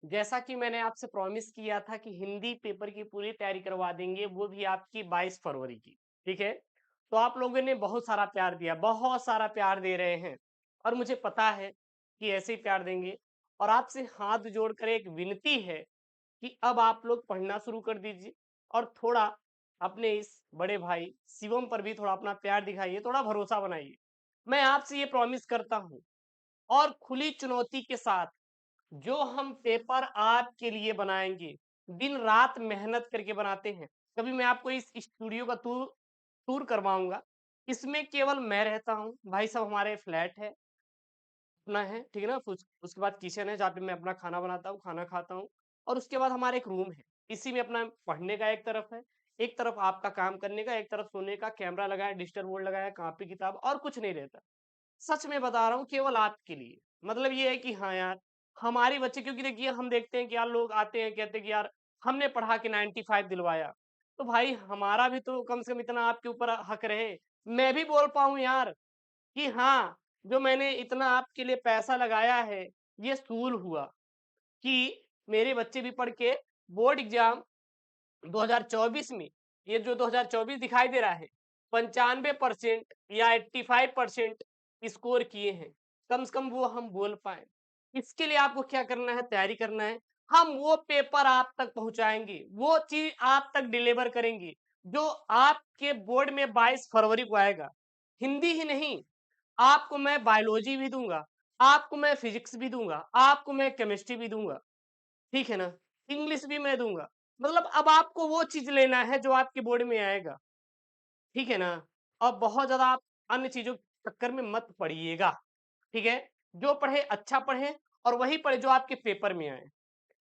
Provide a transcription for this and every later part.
जैसा कि मैंने आपसे प्रॉमिस किया था कि हिंदी पेपर की पूरी तैयारी करवा देंगे, वो भी आपकी 22 फरवरी की, ठीक है? तो आप लोगों ने बहुत सारा प्यार दिया, बहुत सारा प्यार दे रहे हैं और मुझे पता है कि ऐसे ही प्यार देंगे और आपसे हाथ जोड़कर एक विनती है कि अब आप लोग पढ़ना शुरू कर दीजिए और थोड़ा अपने इस बड़े भाई शिवम पर भी थोड़ा अपना प्यार दिखाइए, थोड़ा भरोसा बनाइए। मैं आपसे ये प्रॉमिस करता हूँ और खुली चुनौती के साथ जो हम पेपर आपके लिए बनाएँगे, दिन-रात मेहनत करके बनाते हैं। कभी मैं आपको इस स्टूडियो का टूर टूर करवाऊँगा। इसमें केवल मैं रहता हूँ, भाई साहब हमारे फ्लैट है, अपना है, ठीक है ना? उसके बाद किचन है जहाँ पे मैं अपना खाना बनाता हूँ, खाना खाता हूँ और उसके बाद हमारा एक रूम है। इसी में अपना पढ़ने का एक तरफ है, एक तरफ आपका काम करने का, एक तरफ सोने का, कैमरा लगा है, डिजिटल बोर्ड लगा है, कॉपी-किताब और कुछ नहीं रहता। सच में बता रहा हूँ केवल आपके लिए। मतलब ये है कि हाँ यार, हमारे बच्चे क्योंकि देखिए हम देखते हैं कि यार लोग आते हैं कहते हैं कि यार हमने पढ़ा के 95 दिलवाया। तो भाई हमारा भी तो कम से कम इतना आपके ऊपर हक रहे। मैं भी बोल पाऊँ यार कि हाँ, जो मैंने इतना आपके लिए पैसा लगाया है, ये सूल हुआ कि मेरे बच्चे भी पढ़ के बोर्ड एग्ज़ाम 2024 में ये जो 2024 दिखाई दे रहा है 95% या 85% स्कोर किए हैं कम से कम वो हम बोल पाए इसके लिए आपको क्या करना है तैयारी करना है हम वो पेपर आप तक पहुंचाएंगे वो चीज आप तक डिलीवर करेंगे जो आपके बोर्ड में 22 फरवरी को आएगा हिंदी ही नहीं आपको मैं बायोलॉजी भी दूंगा आपको मैं फिजिक्स भी दूंगा आपको मैं केमिस्ट्री भी दूंगा ठीक है ना? इंग्लिश भी मैं दूँगा। मतलब अब आपको वो चीज़ लेना है जो आपके बोर्ड में आएगा, ठीक है ना? और बहुत ज़्यादा आप अन्य चीज़ों के चक्कर में मत पड़िएगा, ठीक है? जो पढ़े अच्छा पढ़ें और वही पढ़े जो आपके पेपर में आए,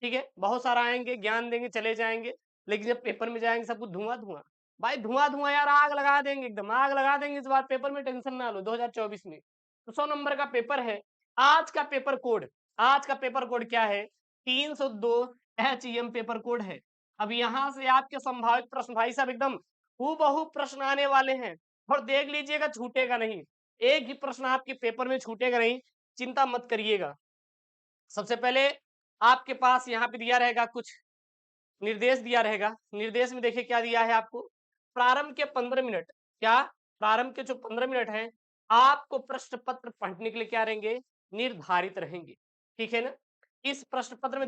ठीक है? बहुत सारा आएँगे, ज्ञान देंगे, चले जाएँगे, लेकिन जब पेपर में जाएँगे सब कुछ धुआँ-धुआँ। भाई धुआँ-धुआँ यार आग लगा देंगे एकदम, आग लगा देंगे इस बार पेपर में टेंशन ना लो 2024 में। तो 100 नंबर का पेपर है, आज का पेपर कोड क्या है? 302 HEM पेपर कोड है। अब यहाँ से आपके संभावित प्रश्न भाई साहब एकदम हूबहू प्रश्न आने वाले हैं और देख लीजिएगा छूटेगा नहीं। एक भी प्रश्न आपके पेपर में छूटेगा नहीं, चिंता मत करिएगा। सबसे पहले आपके पास यहाँ पे दिया रहेगा कुछ निर्देश दिया रहेगा। निर्देश में देखिए क्या दिया है आपको? प्रारंभ के 15 मिनट क्या? प्रारंभ के जो 15 मिनट हैं, आपको प्रश्न पत्र पढ़ने के लिए क्या रहेंगे? निर्धारित रहेंगे। ठीक है ना? इस प्रश्न पत्र में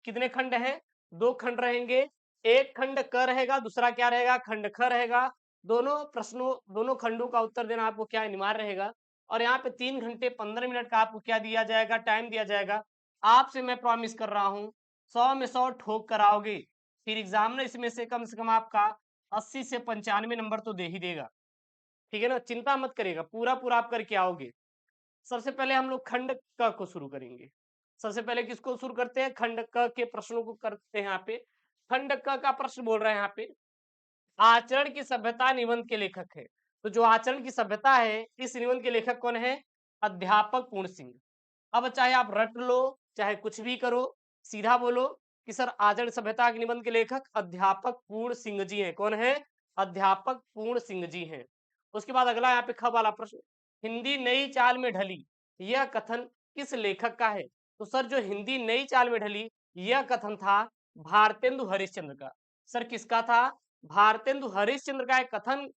कितने खंड हैं? 2 खंड रहेंगे। एक खंड क रहेगा, दूसरा क्या रहेगा? खंड ख रहेगा। दोनों खंडों का उत्तर देना आपको क्या अनिवार्य रहेगा और यहाँ पे 3 घंटे 15 मिनट का आपको क्या दिया जाएगा? टाइम दिया जाएगा। आपसे मैं प्रॉमिस कर रहा हूँ, 100 में 100 ठोक कर आओगे। फिर एग्जामिनर इसमें से कम आपका 80 से 95 नंबर तो दे ही देगा। ठीक है ना? चिंता मत करिएगा, पूरा-पूरा आप करके आओगे। सबसे पहले हम लोग खंड क को शुरू करेंगे। सबसे पहले किसको शुरू करते हैं? खंड क के प्रश्नों को करते हैं यहाँ पे। खंड क का प्रश्न बोल रहे हैं यहाँ पे, आचरण की सभ्यता निबंध के लेखक है। तो जो आचरण की सभ्यता है, इस निबंध के लेखक कौन है? अध्यापक पूर्ण सिंह। अब चाहे आप रट लो, चाहे कुछ भी करो, सीधा बोलो कि सर आचरण सभ्यता के निबंध के लेखक अध्यापक पूर्ण सिंह जी हैं। कौन है? अध्यापक पूर्ण सिंह जी हैं। उसके बाद अगला यहाँ पे ख वाला प्रश्न, हिंदी नई चाल में ढली, यह कथन किस लेखक का है? तो सर जो हिंदी नई चाल में ढली, यह कथन था भारतेंदु हरिश्चंद्र का। सर किसका था? भारतेंदु हरिश्चंद्र का एक कथन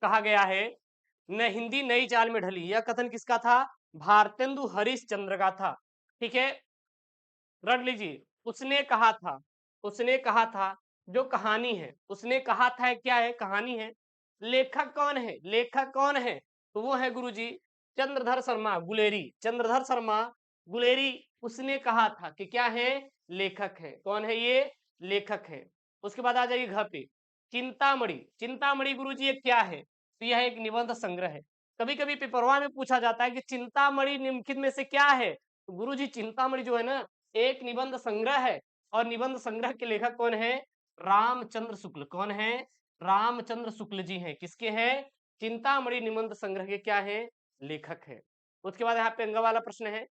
कहा गया है न हिंदी नई चाल में ढली। यह कथन किसका था? भारतेंदु हरिश्चंद्र का था। ठीक है, रट लीजिए। उसने कहा था जो कहानी है, उसने कहा था क्या है? कहानी है। लेखक कौन है? लेखक कौन है? तो वो है गुरुजी चंद्रधर शर्मा गुलेरी। चंद्रधर शर्मा गुलेरी उसने कहा था कि क्या है? लेखक है। कौन है ये? लेखक है। उसके बाद आ जाइए घ पे। चिंतामणि। चिंतामणि गुरुजी ये क्या है? तो यह एक निबंध संग्रह है। कभी-कभी पेपरवा में पूछा जाता है कि चिंतामणि निम्नलिखित में से क्या है? तो गुरुजी चिंतामणि जो है ना एक निबंध संग्रह है और निबंध संग्रह के लेखक कौन है? रामचंद्र शुक्ल। कौन है? रामचंद्र शुक्ल जी हैं। किसके हैं? चिंतामणि निबंध संग्रह के क्या है? लेखक है। उसके बाद यहाँ पे अंग वाला प्रश्न है,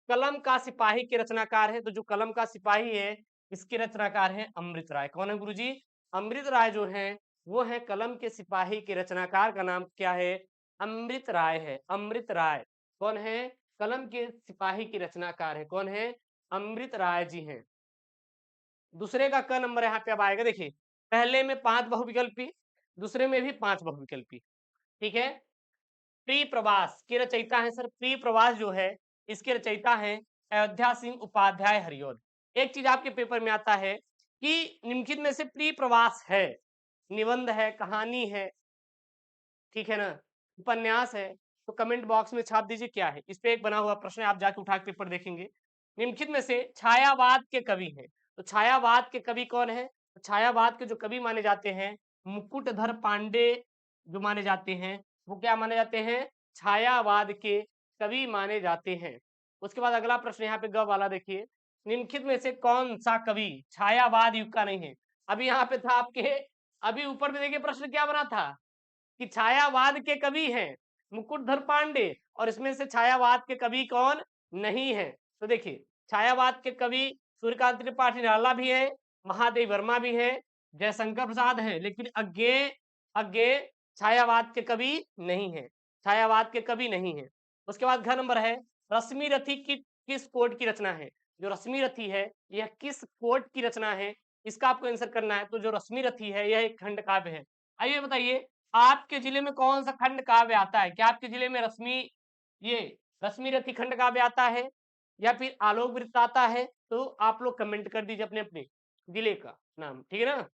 कलम का सिपाही के रचनाकार है। तो जो कलम का सिपाही है इसके रचनाकार है अमृत राय। कौन है गुरुजी? अमृत राय जो है वो है कलम के सिपाही के रचनाकार का नाम क्या है? अमृत राय है। अमृत राय कौन है? कलम के सिपाही के रचनाकार है। कौन है? अमृत राय जी हैं। दूसरे का क नंबर यहाँ पे अब आएगा। देखिए पहले में 5 बहुविकल्पी, दूसरे में भी 5 बहुविकल्पी, ठीक है। प्रिय प्रवास के रचयिता है सर, प्रिय प्रवास जो है इसके रचयिता है अयोध्या सिंह उपाध्याय हरिऔध। एक चीज आपके पेपर में आता है कि निम्नलिखित में से प्रिय प्रवास है, निबंध है, कहानी है, ठीक है ना, उपन्यास है, तो कमेंट बॉक्स में छाप दीजिए क्या है। इस पे एक बना हुआ प्रश्न है, आप जाके उठा के पेपर देखेंगे। निम्नलिखित में से छायावाद के कवि हैं, तो छायावाद के कवि कौन है? तो छायावाद के जो कवि माने जाते हैं मुकुटधर पांडे जो माने जाते हैं, वो क्या माने जाते हैं? छायावाद के कवि माने जाते हैं। उसके बाद अगला प्रश्न यहाँ पे ग वाला देखिए, निम्नलिखित में से कौन सा कवि छायावाद युग का नहीं है? अभी यहाँ पे था आपके, अभी ऊपर में देखिए प्रश्न क्या बना था कि छायावाद के कवि हैं मुकुटधर पांडे, और इसमें से छायावाद के कवि कौन नहीं है? तो देखिए छायावाद के कवि सूर्यकांत त्रिपाठी निराला भी है, महादेव वर्मा भी है, जयशंकर प्रसाद है, लेकिन अज्ञे अज्ञे छायावाद के कवि नहीं है, छायावाद के कवि नहीं है। उसके बाद घ नंबर है, रश्मि रथी की किस कोट की रचना है? जो रश्मि रथी है यह किस कोट की रचना है, इसका आपको आंसर करना है। तो जो रश्मि रथी है यह एक खंड काव्य है। आइए बताइए आपके जिले में कौन सा खंड काव्य आता है? क्या आपके जिले में ये रश्मि रथी खंड काव्य आता है या फिर आलोक वृत्त आता है? तो आप लोग कमेंट कर दीजिए अपने अपने जिले का नाम, ठीक है ना,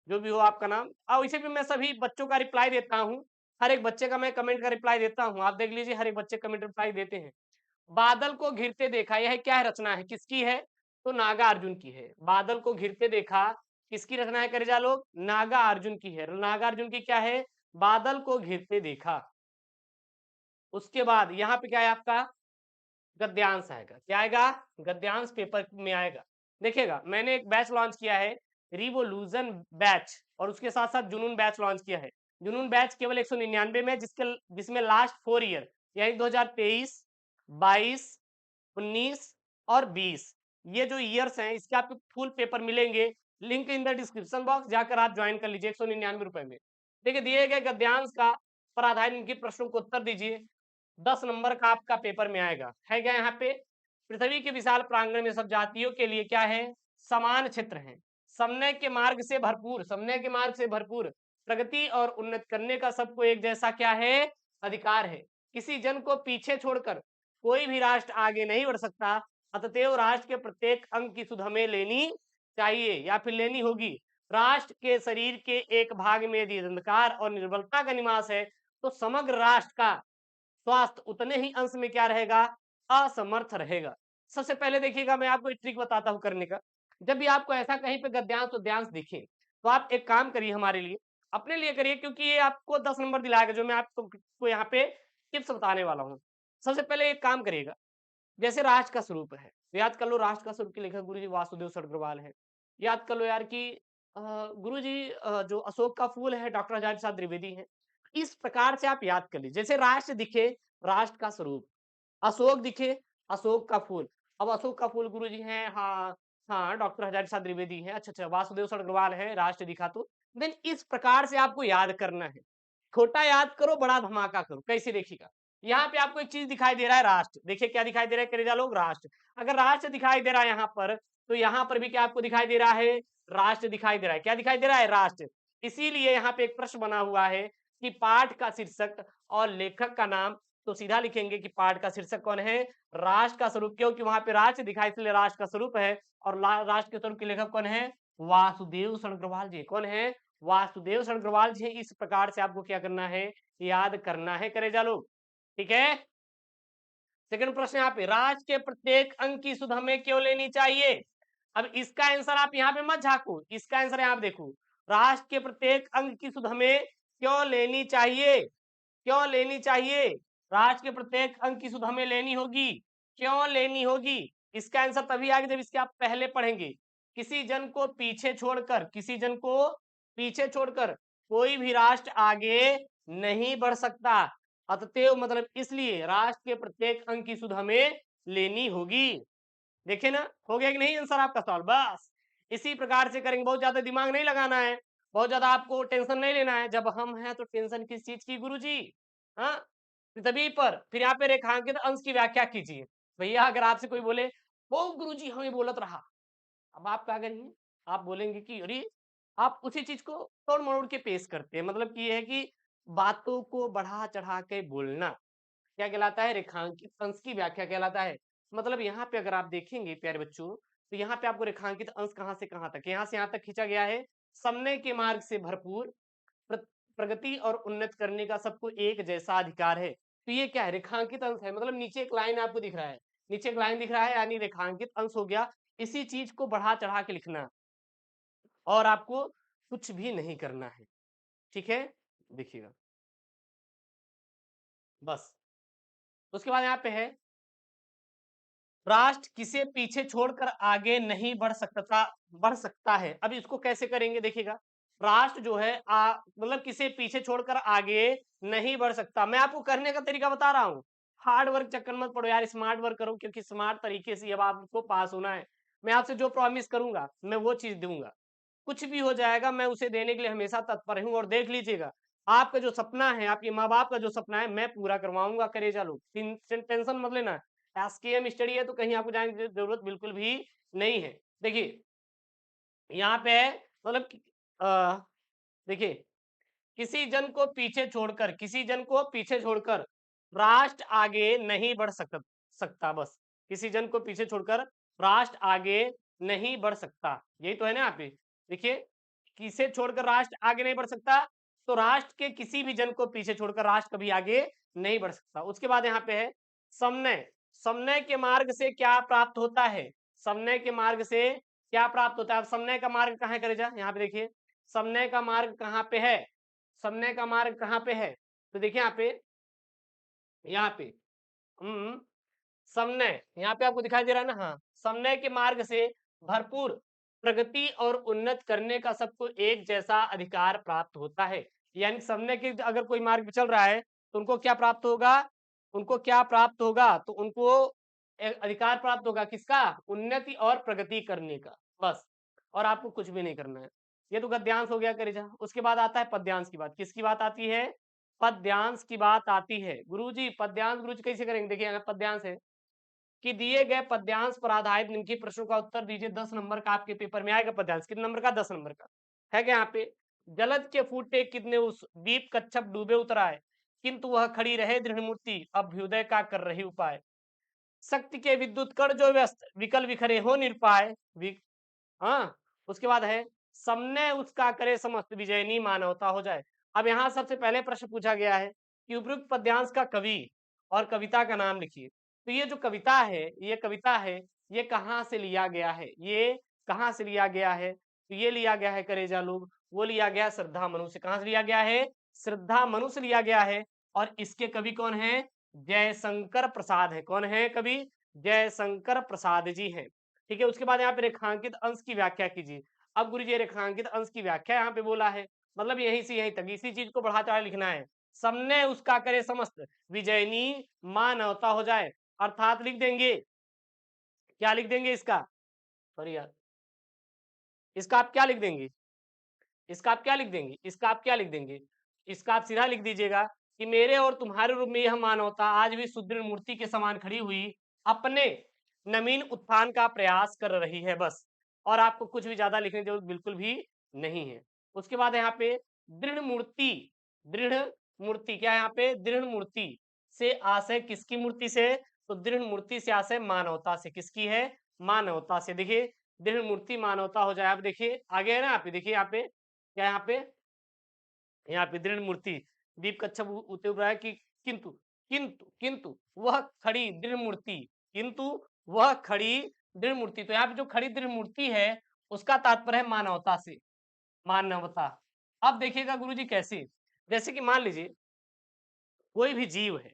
जो भी हो आपका नाम। और इसे भी मैं सभी बच्चों का रिप्लाई देता हूँ, हर एक बच्चे का मैं कमेंट का रिप्लाई देता हूँ, आप देख लीजिए हर एक बच्चे कमेंट रिप्लाई देते हैं। बादल को घिरते देखा, यह क्या है रचना है, किसकी है? तो नागा अर्जुन की है। बादल को घिरते देखा किसकी रचना है करेजा लोग? नागा अर्जुन की है। नागा अर्जुन की क्या है? बादल को घिरते देखा। उसके बाद यहाँ पे क्या है आपका गद्यांश आएगा। क्या आएगा? गद्यांश पेपर में आएगा। देखिएगा मैंने एक बैच लॉन्च किया है रिवोल्यूशन बैच, और उसके साथ साथ जुनून बैच लॉन्च किया है। जुनून बैच केवल 199 में, जिसमें लास्ट 4 ईयर यानी 2023, 22, 19 और 20 ये जो ईयर्स हैं इसके आपको फुल पेपर मिलेंगे। Link in the description box, जाकर आप ज्वाइन कर लीजिए 199 रुपए में। देखिए दिए गए गद्यांश का पर आधारित इनके प्रश्नों को उत्तर दीजिए। 10 नंबर का आपका पेपर में आएगा। है क्या यहाँ पे? पृथ्वी के विशाल प्रांगण में सब जातियों के लिए क्या है? समान क्षेत्र है। समन्वय के मार्ग से भरपूर, समन्वय के मार्ग से भरपूर प्रगति और उन्नत करने का सबको एक जैसा क्या है? अधिकार है। किसी जन को पीछे छोड़कर कोई भी राष्ट्र आगे नहीं बढ़ सकता, अतएव राष्ट्र के प्रत्येक अंग की सुध हमें लेनी चाहिए या फिर लेनी होगी। राष्ट्र के शरीर के एक भाग में यदि अंधकार और निर्बलता का निवास है तो समग्र राष्ट्र का स्वास्थ्य उतने ही अंश में क्या रहेगा? असमर्थ रहेगा। सबसे पहले देखिएगा मैं आपको एक ट्रिक बताता हूं करने का। जब भी आपको ऐसा कहीं पे गद्यांश उद्यांश दिखे तो आप एक काम करिए हमारे लिए, अपने लिए करिए, क्योंकि ये आपको 10 नंबर दिलाएगा जो मैं आपको यहाँ पे टिप्स बताने वाला हूँ। सबसे पहले एक काम करिएगा, जैसे राष्ट्र का स्वरूप है, तो याद कर लो राष्ट्र का स्वरूप के लेखक गुरुजी वासुदेव सड़ग्रवाल है। याद कर लो यार कि गुरुजी जो अशोक का फूल है डॉक्टर हजारी प्रसाद द्विवेदी है। इस प्रकार से आप याद कर लीजिए, जैसे राष्ट्र दिखे राष्ट्र का स्वरूप, अशोक दिखे अशोक का फूल। अब अशोक का फूल गुरुजी हैं, हाँ हाँ डॉक्टर हजारी प्रसाद द्विवेदी है, अच्छा अच्छा वासुदेव सड़ग्रवाल है, राष्ट्र दिखा तो देन इस प्रकार से आपको याद करना है। छोटा याद करो बड़ा धमाका करो, कैसे देखिएगा। यहाँ पे आपको एक चीज दिखाई दे रहा है राष्ट्र, देखिए क्या दिखाई दे रहा है करेजा लोग? राष्ट्र। अगर राष्ट्र दिखाई दे रहा है यहाँ पर, तो यहाँ पर भी क्या आपको दिखाई दे रहा है? राष्ट्र दिखाई दे रहा है। क्या दिखाई दे रहा है? राष्ट्र। इसीलिए यहाँ पे एक प्रश्न बना हुआ है कि पाठ का शीर्षक और लेखक का नाम, तो सीधा लिखेंगे कि पाठ का शीर्षक कौन है? राष्ट्र का स्वरूप, क्योंकि वहां पे राष्ट्र दिखाई इसलिए राष्ट्र का स्वरूप है। और राष्ट्र के स्वरूप के लेखक कौन है? वासुदेव सड़ग्रवाल जी। कौन है? वासुदेव सड़ग्रवाल जी। इस प्रकार से आपको क्या करना है? याद करना है करेजा लोग, ठीक है। सेकंड प्रश्न यहाँ पे, राष्ट्र के प्रत्येक अंग की सुध हमें क्यों लेनी चाहिए? अब इसका आंसर आप यहाँ पे मत झांको, इसका आंसर यहाँ पे देखो, राष्ट्र के प्रत्येक अंग की सुध हमें क्यों लेनी चाहिए? क्यों लेनी चाहिए? राष्ट्र के प्रत्येक अंग की सुध हमें लेनी होगी। क्यों लेनी होगी? इसका आंसर तभी आएगा जब इसके आप पहले पढ़ेंगे। किसी जन को पीछे छोड़कर, किसी जन को पीछे छोड़कर कोई भी राष्ट्र आगे नहीं बढ़ सकता, अतएव मतलब इसलिए राष्ट्र के प्रत्येक अंग की सुध हमें लेनी होगी। देखे ना, हो गया कि नहीं आंसर आपका सॉल्व? बस इसी प्रकार से करेंगे, बहुत ज्यादा दिमाग नहीं लगाना है, बहुत ज्यादा आपको टेंशन नहीं लेना है। जब हम हैं तो टेंशन किस चीज की गुरुजी? हाँ, पृथ्वी पर। फिर यहाँ पे रेखांकित अंश की व्याख्या कीजिए। भैया अगर आपसे कोई बोले वो गुरुजी हमें बोलत रहा, अब आप क्या करिए? आप बोलेंगे कि अरे! आप उसी चीज़ को तोड़-मरोड़ के पेश करते हैं। मतलब कि ये है कि बातों को बढ़ा-चढ़ा के बोलना, क्या कहलाता है? रेखांकित अंश की व्याख्या कहलाता है। मतलब यहाँ पे अगर आप देखेंगे प्यारे बच्चों, तो यहाँ पे आपको रेखांकित अंश कहाँ से कहाँ तक, यहाँ से यहाँ तक खींचा गया है। समन्वय के मार्ग से भरपूर प्र प्रगति और उन्नत करने का सबको एक जैसा अधिकार है। तो ये क्या है? रेखांकित अंश है, मतलब नीचे एक लाइन आपको दिख रहा है। नीचे एक लाइन दिख रहा है यानी रेखांकित अंश हो गया। इसी चीज़ को बढ़ा-चढ़ा के लिखना और आपको कुछ भी नहीं करना है। ठीक है? देखिएगा, बस। उसके बाद यहाँ पे है राष्ट्र किसे पीछे छोड़कर आगे नहीं बढ़ सकता है। अब इसको कैसे करेंगे देखिएगा। राष्ट्र जो है मतलब किसे पीछे छोड़कर आगे नहीं बढ़ सकता। मैं आपको करने का तरीका बता रहा हूँ। हार्ड वर्क चक्कर मत पड़ो यार, स्मार्ट वर्क करो क्योंकि स्मार्ट तरीके से अब आपको पास होना है। मैं आपसे जो प्रॉमिस करूँगा, मैं वो चीज़ दूँगा। कुछ भी हो जाएगा, मैं उसे देने के लिए हमेशा तत्पर हूँ और देख लीजिएगा, आपका जो सपना है, आपके माँ-बाप का जो सपना है, मैं पूरा करवाऊँगा, कलेजा लो। टेंशन मत लेना। एसकेएम स्टडी है तो कहीं आपको जाने की ज़रूरत बिल्कुल भी नहीं है। देखिए, यहाँ पे है मतलब कि देखिए, किसी जन को पीछे छोड़कर राष्ट्र आगे नहीं बढ़ सकता बस। किसी जन को पीछे छोड़कर राष्ट्र आगे नहीं बढ़ सकता। यही तो है ना यहाँ पे। देखिए, किसे छोड़कर राष्ट्र आगे नहीं बढ़ सकता? तो राष्ट्र के किसी भी जन को पीछे छोड़कर राष्ट्र कभी आगे नहीं बढ़ सकता। उसके बाद यहाँ पे है समन्वय। समन्वय के मार्ग से क्या प्राप्त होता है? समन्वय के मार्ग से क्या प्राप्त होता है? अब समन्वय का मार्ग कहाँ है करेजा? यहाँ पे देखिए, समन्वय का मार्ग कहाँ पे है? समन्वय का मार्ग कहाँ पे है? तो देखिए यहाँ पे समन्वय यहाँ पे आपको दिखाई दे रहा है ना? हाँ, समन्वय के मार्ग से भरपूर प्रगति और उन्नत करने का सबको एक जैसा अधिकार प्राप्त होता है। यानी समन्वय के अगर कोई मार्ग पे चल रहा है, तो उनको क्या प्राप्त होगा? उनको क्या प्राप्त होगा? तो उनको अधिकार प्राप्त होगा किसका? उन्नति और प्रगति करने का, बस। और आपको कुछ भी नहीं करना है। ये तो गद्यांश हो गया करेजा। उसके बाद आता है पद्यांश की बात। किसकी बात आती है? पद्यांश की बात आती है। गुरुजी पद्यांश गुरुजी कैसे करेंगे? देखिए अगर पद्यांश है कि दिए गए पद्यांश पर आधारित निम्नलिखित प्रश्नों का उत्तर दीजिए। 10 नंबर का आपके पेपर में आएगा पद्यांश। कितने नंबर का? 10 नंबर का। है क्या यहाँ पे? जलद के फूटे कितने उस दीप कच्छप डूबे उतर आए, किंतु वह खड़ी रहे दृढ़ मूर्ति अभ्युदय का कर रही उपाय। शक्ति के विद्युत कण जो व्यस्त विकल विखरे हो निरपाय हाँ, उसके बाद है समन्वय उसका करे समस्त विजयनी मानवता हो जाए। अब यहाँ सबसे पहले प्रश्न पूछा गया है कि उपयुक्त पद्यांश का कवि और कविता का नाम लिखिए। तो ये जो कविता है, ये कहाँ से लिया गया है? ये कहाँ से लिया गया है? तो ये लिया गया है करेजा लोग, वो लिया गया है श्रद्धा मनु से। कहाँ से लिया गया है? श्रद्धा मनु से लिया गया है। और इसके कवि कौन है? जयशंकर प्रसाद है। कौन है कवि? जयशंकर प्रसाद जी हैं। ठीक है, उसके बाद यहाँ पे रेखांकित अंश की व्याख्या कीजिए। अब गुरुजी रेखांकित अंश की व्याख्या यहाँ पे बोला है, मतलब यहीं से यहीं तक इसी चीज को बढ़ा चढ़ा लिखना है। सबने उसका करे समस्त विजयनी मानवता हो जाए, अर्थात लिख देंगे, क्या लिख देंगे इसका? सॉरी यार, इसका आप क्या लिख देंगे? इसका आप क्या लिख देंगे? इसका आप क्या लिख देंगे? इसका आप सीधा लिख दीजिएगा कि मेरे और तुम्हारे रूप में यह मानवता आज भी सुदृढ़ मूर्ति के समान खड़ी हुई अपने नवीन उत्थान का प्रयास कर रही है, बस। और आपको कुछ भी ज्यादा लिखने की जरूरत बिल्कुल भी नहीं है। उसके बाद यहाँ पे दृढ़ मूर्ति, दृढ़ मूर्ति क्या है यहाँ पे? दृढ़ मूर्ति से आशय किसकी मूर्ति से? तो दृढ़ मूर्ति से आशय मानवता से। किसकी है? मानवता से। देखिए दृढ़ मूर्ति मानवता हो जाए। आप देखिए आगे है ना, आप देखिए यहाँ पे क्या, यहाँ पे दृढ़ मूर्ति दीप कच्छप उते हुए है कि किंतु किंतु वह खड़ी दृढ़ मूर्ति, किंतु वह खड़ी दृढ़ मूर्ति। तो यहाँ पे जो खड़ी दृढ़ मूर्ति है उसका तात्पर्य है मानवता से, मानवता। अब देखिएगा गुरुजी कैसे, जैसे कि मान लीजिए कोई भी जीव है,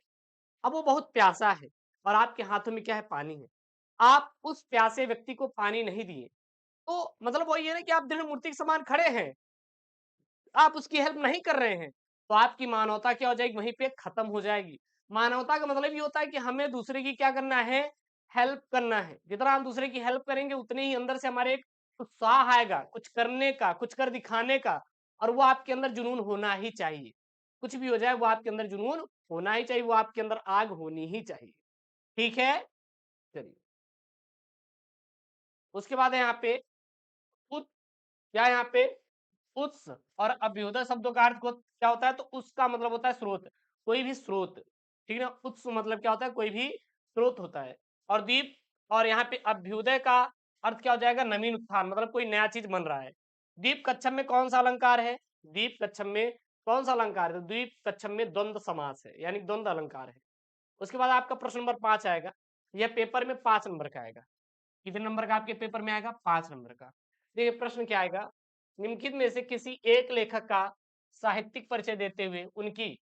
अब वो बहुत प्यासा है और आपके हाथों में क्या है? पानी है। आप उस प्यासे व्यक्ति को पानी नहीं दिए, तो मतलब वही है ना कि आप दृढ़ मूर्ति के समान खड़े हैं, आप उसकी हेल्प नहीं कर रहे हैं, तो आपकी मानवता क्या हो जाएगी? वहीं पे खत्म हो जाएगी। मानवता का मतलब ये होता है कि हमें दूसरे की क्या करना है? हेल्प करना है। जितना हम दूसरे की हेल्प करेंगे उतने ही अंदर से हमारे एक उत्साह आएगा, कुछ करने का, कुछ कर दिखाने का, और वो आपके अंदर जुनून होना ही चाहिए। कुछ भी हो जाए वो आपके अंदर जुनून होना ही चाहिए, वो आपके अंदर आग होनी ही चाहिए। ठीक है? चलिए, उसके बाद है यहाँ पे क्या यहाँ पे उत्स और अभ्युदय शब्दों का अर्थ क्या होता है, तो उसका मतलब होता है स्रोत, कोई भी स्रोत, ठीक है ना। उत्स मतलब क्या होता है, कोई भी स्रोत होता है। और द्वीप और यहाँ पे अभ्युदय का अर्थ क्या हो जाएगा, नवीन उत्थान, मतलब कोई नया चीज बन रहा है। द्वीप कच्छप में कौन सा अलंकार है, द्वीप कच्छप में कौन सा अलंकार है, द्वीप कच्छप में द्वंद्व समास है, यानी द्वंद्व अलंकार है। उसके बाद आपका प्रश्न नंबर 5 आएगा, यह पेपर में 5 नंबर का आएगा। कितने नंबर का आपके पेपर में आएगा, 5 नंबर का। देखिए प्रश्न क्या आएगा, निम्नलिखित में से किसी एक लेखक का साहित्यिक परिचय देते हुए उनकी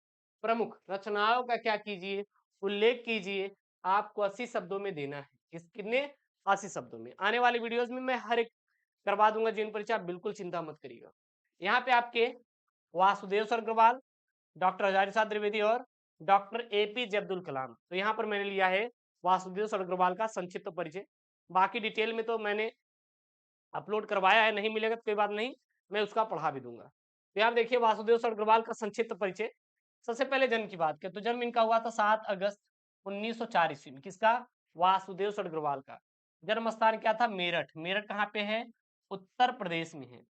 प्रमुख रचनाओं का क्या कीजिए, उल्लेख कीजिए। आपको 80 शब्दों में देना है। कितने, 80 शब्दों में। आने वाले वीडियोस में मैं हर एक करवा दूंगा जीवन परिचय, आप बिल्कुल चिंता मत करिएगा। यहाँ पे आपके वासुदेव अग्रवाल, डॉक्टर हजारी प्रसाद द्विवेदी और डॉक्टर एपीजे अब्दुल कलाम। तो यहाँ पर मैंने लिया है वासुदेव अग्रवाल का संक्षिप्त परिचय। बाकी डिटेल में तो मैंने अपलोड करवाया है, नहीं मिलेगा तो कोई बात नहीं, मैं उसका पढ़ा भी दूंगा। तो यहाँ देखिए वासुदेव अग्रवाल का संक्षिप्त परिचय। सबसे पहले जन्म की बात करें तो जन्म इनका हुआ था 7 अगस्त 1904 ईस्वी में। किसका, वासुदेव अग्रवाल का। जन्म स्थान क्या था, मेरठ। मेरठ कहाँ पे है, उत्तर प्रदेश में है।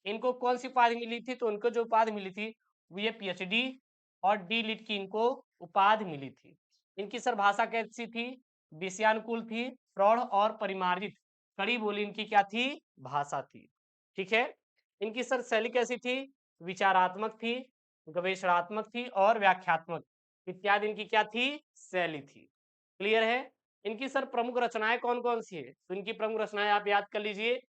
इनको कौन सी उपाधि मिली थी, तो उनको जो उपाधि मिली थी वो ये पीएचडी और डी लिट की इनको उपाधि मिली थी। इनकी सर भाषा कैसी थी, विषयानुकूल थी, प्रौढ़ और परिमार्जित कड़ी बोली इनकी क्या थी, भाषा थी। ठीक है। इनकी सर शैली कैसी थी, विचारात्मक थी, गवेषणात्मक थी और व्याख्यात्मक इत्यादि इनकी क्या थी, शैली थी। क्लियर है। इनकी सर प्रमुख रचनाएं कौन कौन सी है, तो इनकी प्रमुख रचनाएं आप याद कर लीजिए।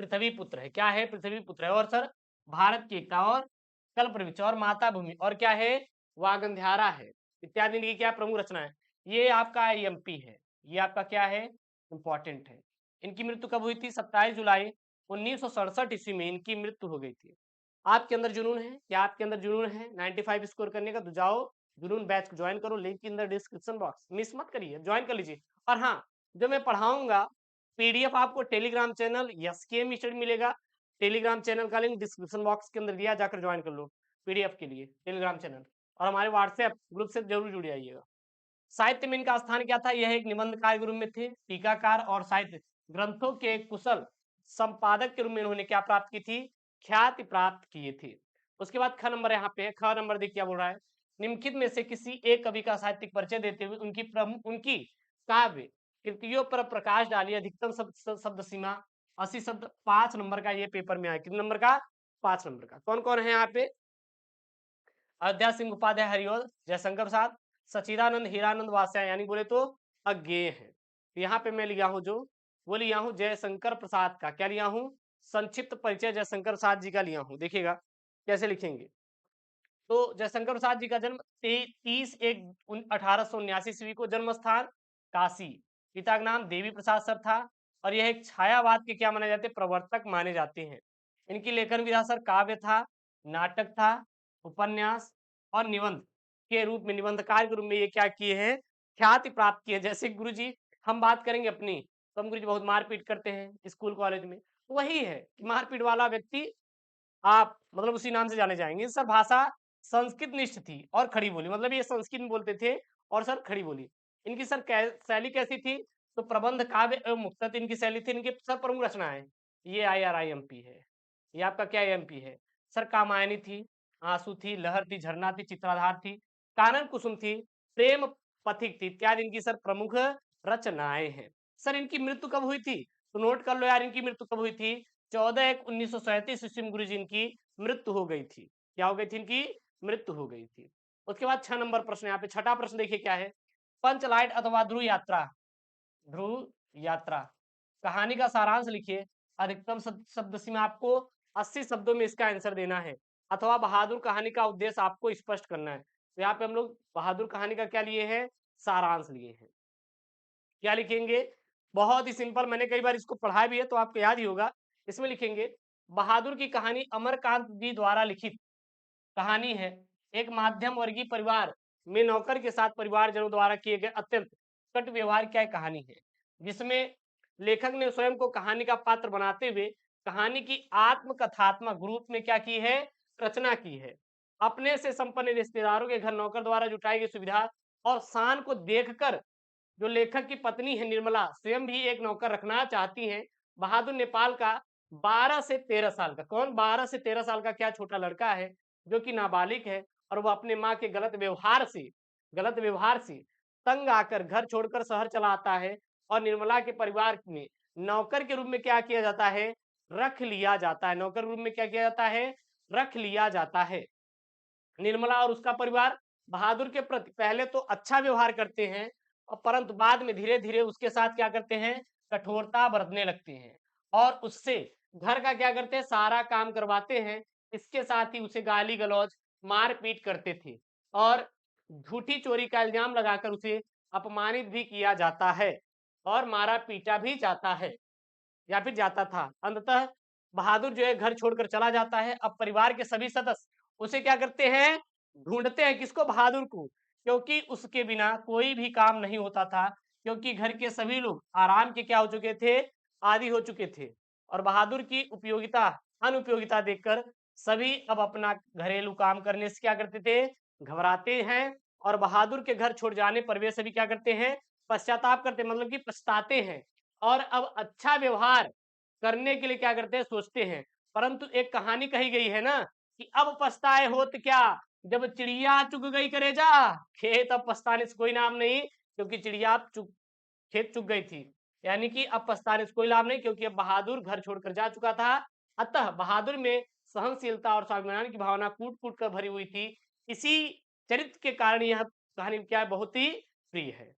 पृथ्वी पुत्र है, क्या है, पृथ्वी पुत्र है। और सर भारत की एकता और कल्पवृक्ष और माता भूमि और क्या है, वागंध्यारा है इत्यादि इनकी क्या प्रमुख रचना है। ये आपका आईएमपी है, ये आपका क्या है, इंपॉर्टेंट है। इनकी मृत्यु कब हुई थी, 27 जुलाई 1967 ईस्वी में इनकी मृत्यु हो गई थी। आपके अंदर जुनून है, क्या आपके अंदर जुनून है 95 स्कोर करने का, तो जाओ जुनून बैच को ज्वाइन करो, link in the description box, miss मत करिए, ज्वाइन कर लीजिए। और हाँ, जो मैं पढ़ाऊंगा पीडीएफ आपको टेलीग्राम चैनल एसकेएम स्टडी मिलेगा। टेलीग्राम चैनल का लिंक डिस्क्रिप्शन बॉक्स के अंदर दिया, जाकर ज्वाइन कर लो पीडीएफ के लिए टेलीग्राम चैनल। और हमारे व्हाट्सएप ग्रुप से जरूर जुड़ जाइएगा। साहित्य में इनका स्थान क्या था, यह एक निबंध कार्य ग्रुप में थे, टीकाकार और साहित्य ग्रंथों के कुशल संपादक के रूप में इन्होंने क्या प्राप्त की थी, ख्याति प्राप्त किए थे। उसके बाद ख नंबर यहाँ पे है, ख नंबर देखिए क्या बोल रहा है, निम्नलिखित में से किसी एक कवि का साहित्यिक परिचय देते हुए उनकी काव्य कृतियों पर प्रकाश डालिए। अधिकतम शब्द सीमा 80 शब्द। 5 नंबर का ये पेपर में आया, कितने नंबर का, 5 नंबर का। कौन कौन है यहाँ पे, अयोध्या सिंह उपाध्याय हरिओल, जयशंकर प्रसाद, सचिदानंद हीरानंद वास्या, यानी बोले तो अज्ञेय है। यहाँ पे मैं लिया हूँ जो, वो लिया हूँ जयशंकर प्रसाद का, क्या लिया हूँ, संक्षिप्त परिचय जयशंकर प्रसाद जी का लिया हूँ। देखिएगा कैसे लिखेंगे। तो जयशंकर प्रसाद जी का जन्म 30/1/1879 ईस्वी को, जन्म स्थान काशी, पिता का नाम देवी प्रसाद सर था। और यह एक छायावाद के क्या माने जाते हैं, प्रवर्तक माने जाते हैं। इनकी लेखन विधा सर काव्य था, नाटक था, उपन्यास और निबंध के रूप में, निबंधकार के रूप में ये क्या किए हैं, ख्याति प्राप्त किए। जैसे गुरु जी हम बात करेंगे अपनी, तो हम गुरु जी बहुत मारपीट करते हैं स्कूल कॉलेज में, वही है कि मारपीट वाला व्यक्ति आप मतलब उसी नाम से जाने जाएंगे। सर भाषा संस्कृत निष्ठ थी और खड़ी बोली, मतलब ये संस्कृत में बोलते थे और सर खड़ी बोली। इनकी सर शैली कैसी थी, तो प्रबंध काव्य एवं मुक्तक इनकी शैली थी। इनकी सर प्रमुख रचना है, ये IRIMP है, ये आपका क्या MP है। सर कामायनी थी, आंसू थी, लहर थी, झरना थी, चित्राधार थी, कानन कुसुम थी, प्रेम पथिक थी इत्यादि इनकी सर प्रमुख रचनाएं हैं। सर इनकी मृत्यु कब हुई थी, तो नोट कर लो यार, इनकी मृत्यु कब हुई थी, 14/1/1937 ईस्वी में गुरु जी इनकी मृत्यु हो गई थी। क्या हो गई थी, इनकी मृत्यु हो गई थी। उसके बाद 6 नंबर प्रश्न, यहाँ पे छठा प्रश्न देखिए क्या है, पंचलाइट अथवा ध्रुव यात्रा, ध्रुव यात्रा कहानी का सारांश लिखिए। अधिकतम शब्द सीमा आपको 80 शब्दों में इसका आंसर देना है, अथवा बहादुर कहानी का उद्देश्य आपको स्पष्ट करना है। तो यहाँ पे हम लोग बहादुर कहानी का क्या लिए हैं, सारांश लिए हैं। क्या लिखेंगे, बहुत ही सिंपल, मैंने कई बार इसको पढ़ा भी है तो आपको याद ही होगा। इसमें लिखेंगे बहादुर की कहानी अमरकांत जी द्वारा लिखित कहानी है। एक माध्यम वर्गीय परिवार में नौकर के साथ परिवारजनों द्वारा किए गए अत्यंत कट व्यवहार की कहानी है, जिसमें लेखक ने स्वयं को कहानी का पात्र बनाते हुए कहानी की आत्मकथात्मक रूप में क्या की है, रचना की है। अपने से संपन्न रिश्तेदारों के घर नौकर द्वारा जुटाई गई सुविधा और शान को देखकर जो लेखक की पत्नी है निर्मला स्वयं भी एक नौकर रखना चाहती हैं। बहादुर नेपाल का 12 से 13 साल का। कौन? 12 से 13 साल का क्या छोटा लड़का है जो कि नाबालिग है और वो अपने माँ के गलत व्यवहार से तंग आकर घर छोड़कर शहर चला आता है और निर्मला के परिवार में नौकर के रूप में क्या किया जाता है? रख लिया जाता है। नौकर के रूप में क्या किया जाता है? रख लिया जाता है। निर्मला और उसका परिवार बहादुर के प्रति पहले तो अच्छा व्यवहार करते हैं और परंतु बाद में धीरे-धीरे उसके साथ क्या करते हैं? कठोरता बरतने लगते हैं और उससे घर का क्या करते हैं? सारा काम करवाते हैं। इसके साथ ही उसे गाली-गलौज, मार-पीट करते थे और झूठी चोरी का इल्ज़ाम लगाकर उसे अपमानित भी किया जाता है और मारा-पीटा भी जाता है या फिर जाता था। अंततः बहादुर जो है घर छोड़कर चला जाता है। अब परिवार के सभी सदस्य उसे क्या करते हैं? ढूँढते हैं। किसको? बहादुर को। क्योंकि उसके बिना कोई भी काम नहीं होता था, क्योंकि घर के सभी लोग आराम के क्या हो चुके थे? आदी हो चुके थे और बहादुर की अनुपयोगिता देखकर सभी अब अपना घरेलू काम करने से क्या करते थे? घबराते हैं और बहादुर के घर छोड़ जाने पर वे सभी क्या करते हैं? पश्चाताप करते हैं, मतलब कि पछताते हैं और अब अच्छा व्यवहार करने के लिए क्या करते हैं? सोचते हैं। परंतु एक कहानी कही गई है ना कि अब पछताए होत क्या, जब चिड़िया चुग गई कलेजा, खेत अब पछताने से कोई नाम नहीं, क्योंकि चिड़िया अब खेत चुग गई थी। यानी कि अब पछताने से कोई लाभ नहीं, क्योंकि अब बहादुर घर छोड़कर जा चुका था। अतः बहादुर में सहनशीलता और स्वाभिमान की भावना कूट-कूट कर भरी हुई थी। इसी चरित्र के कारण यह कहानी क्या है? बहुत ही प्रिय है।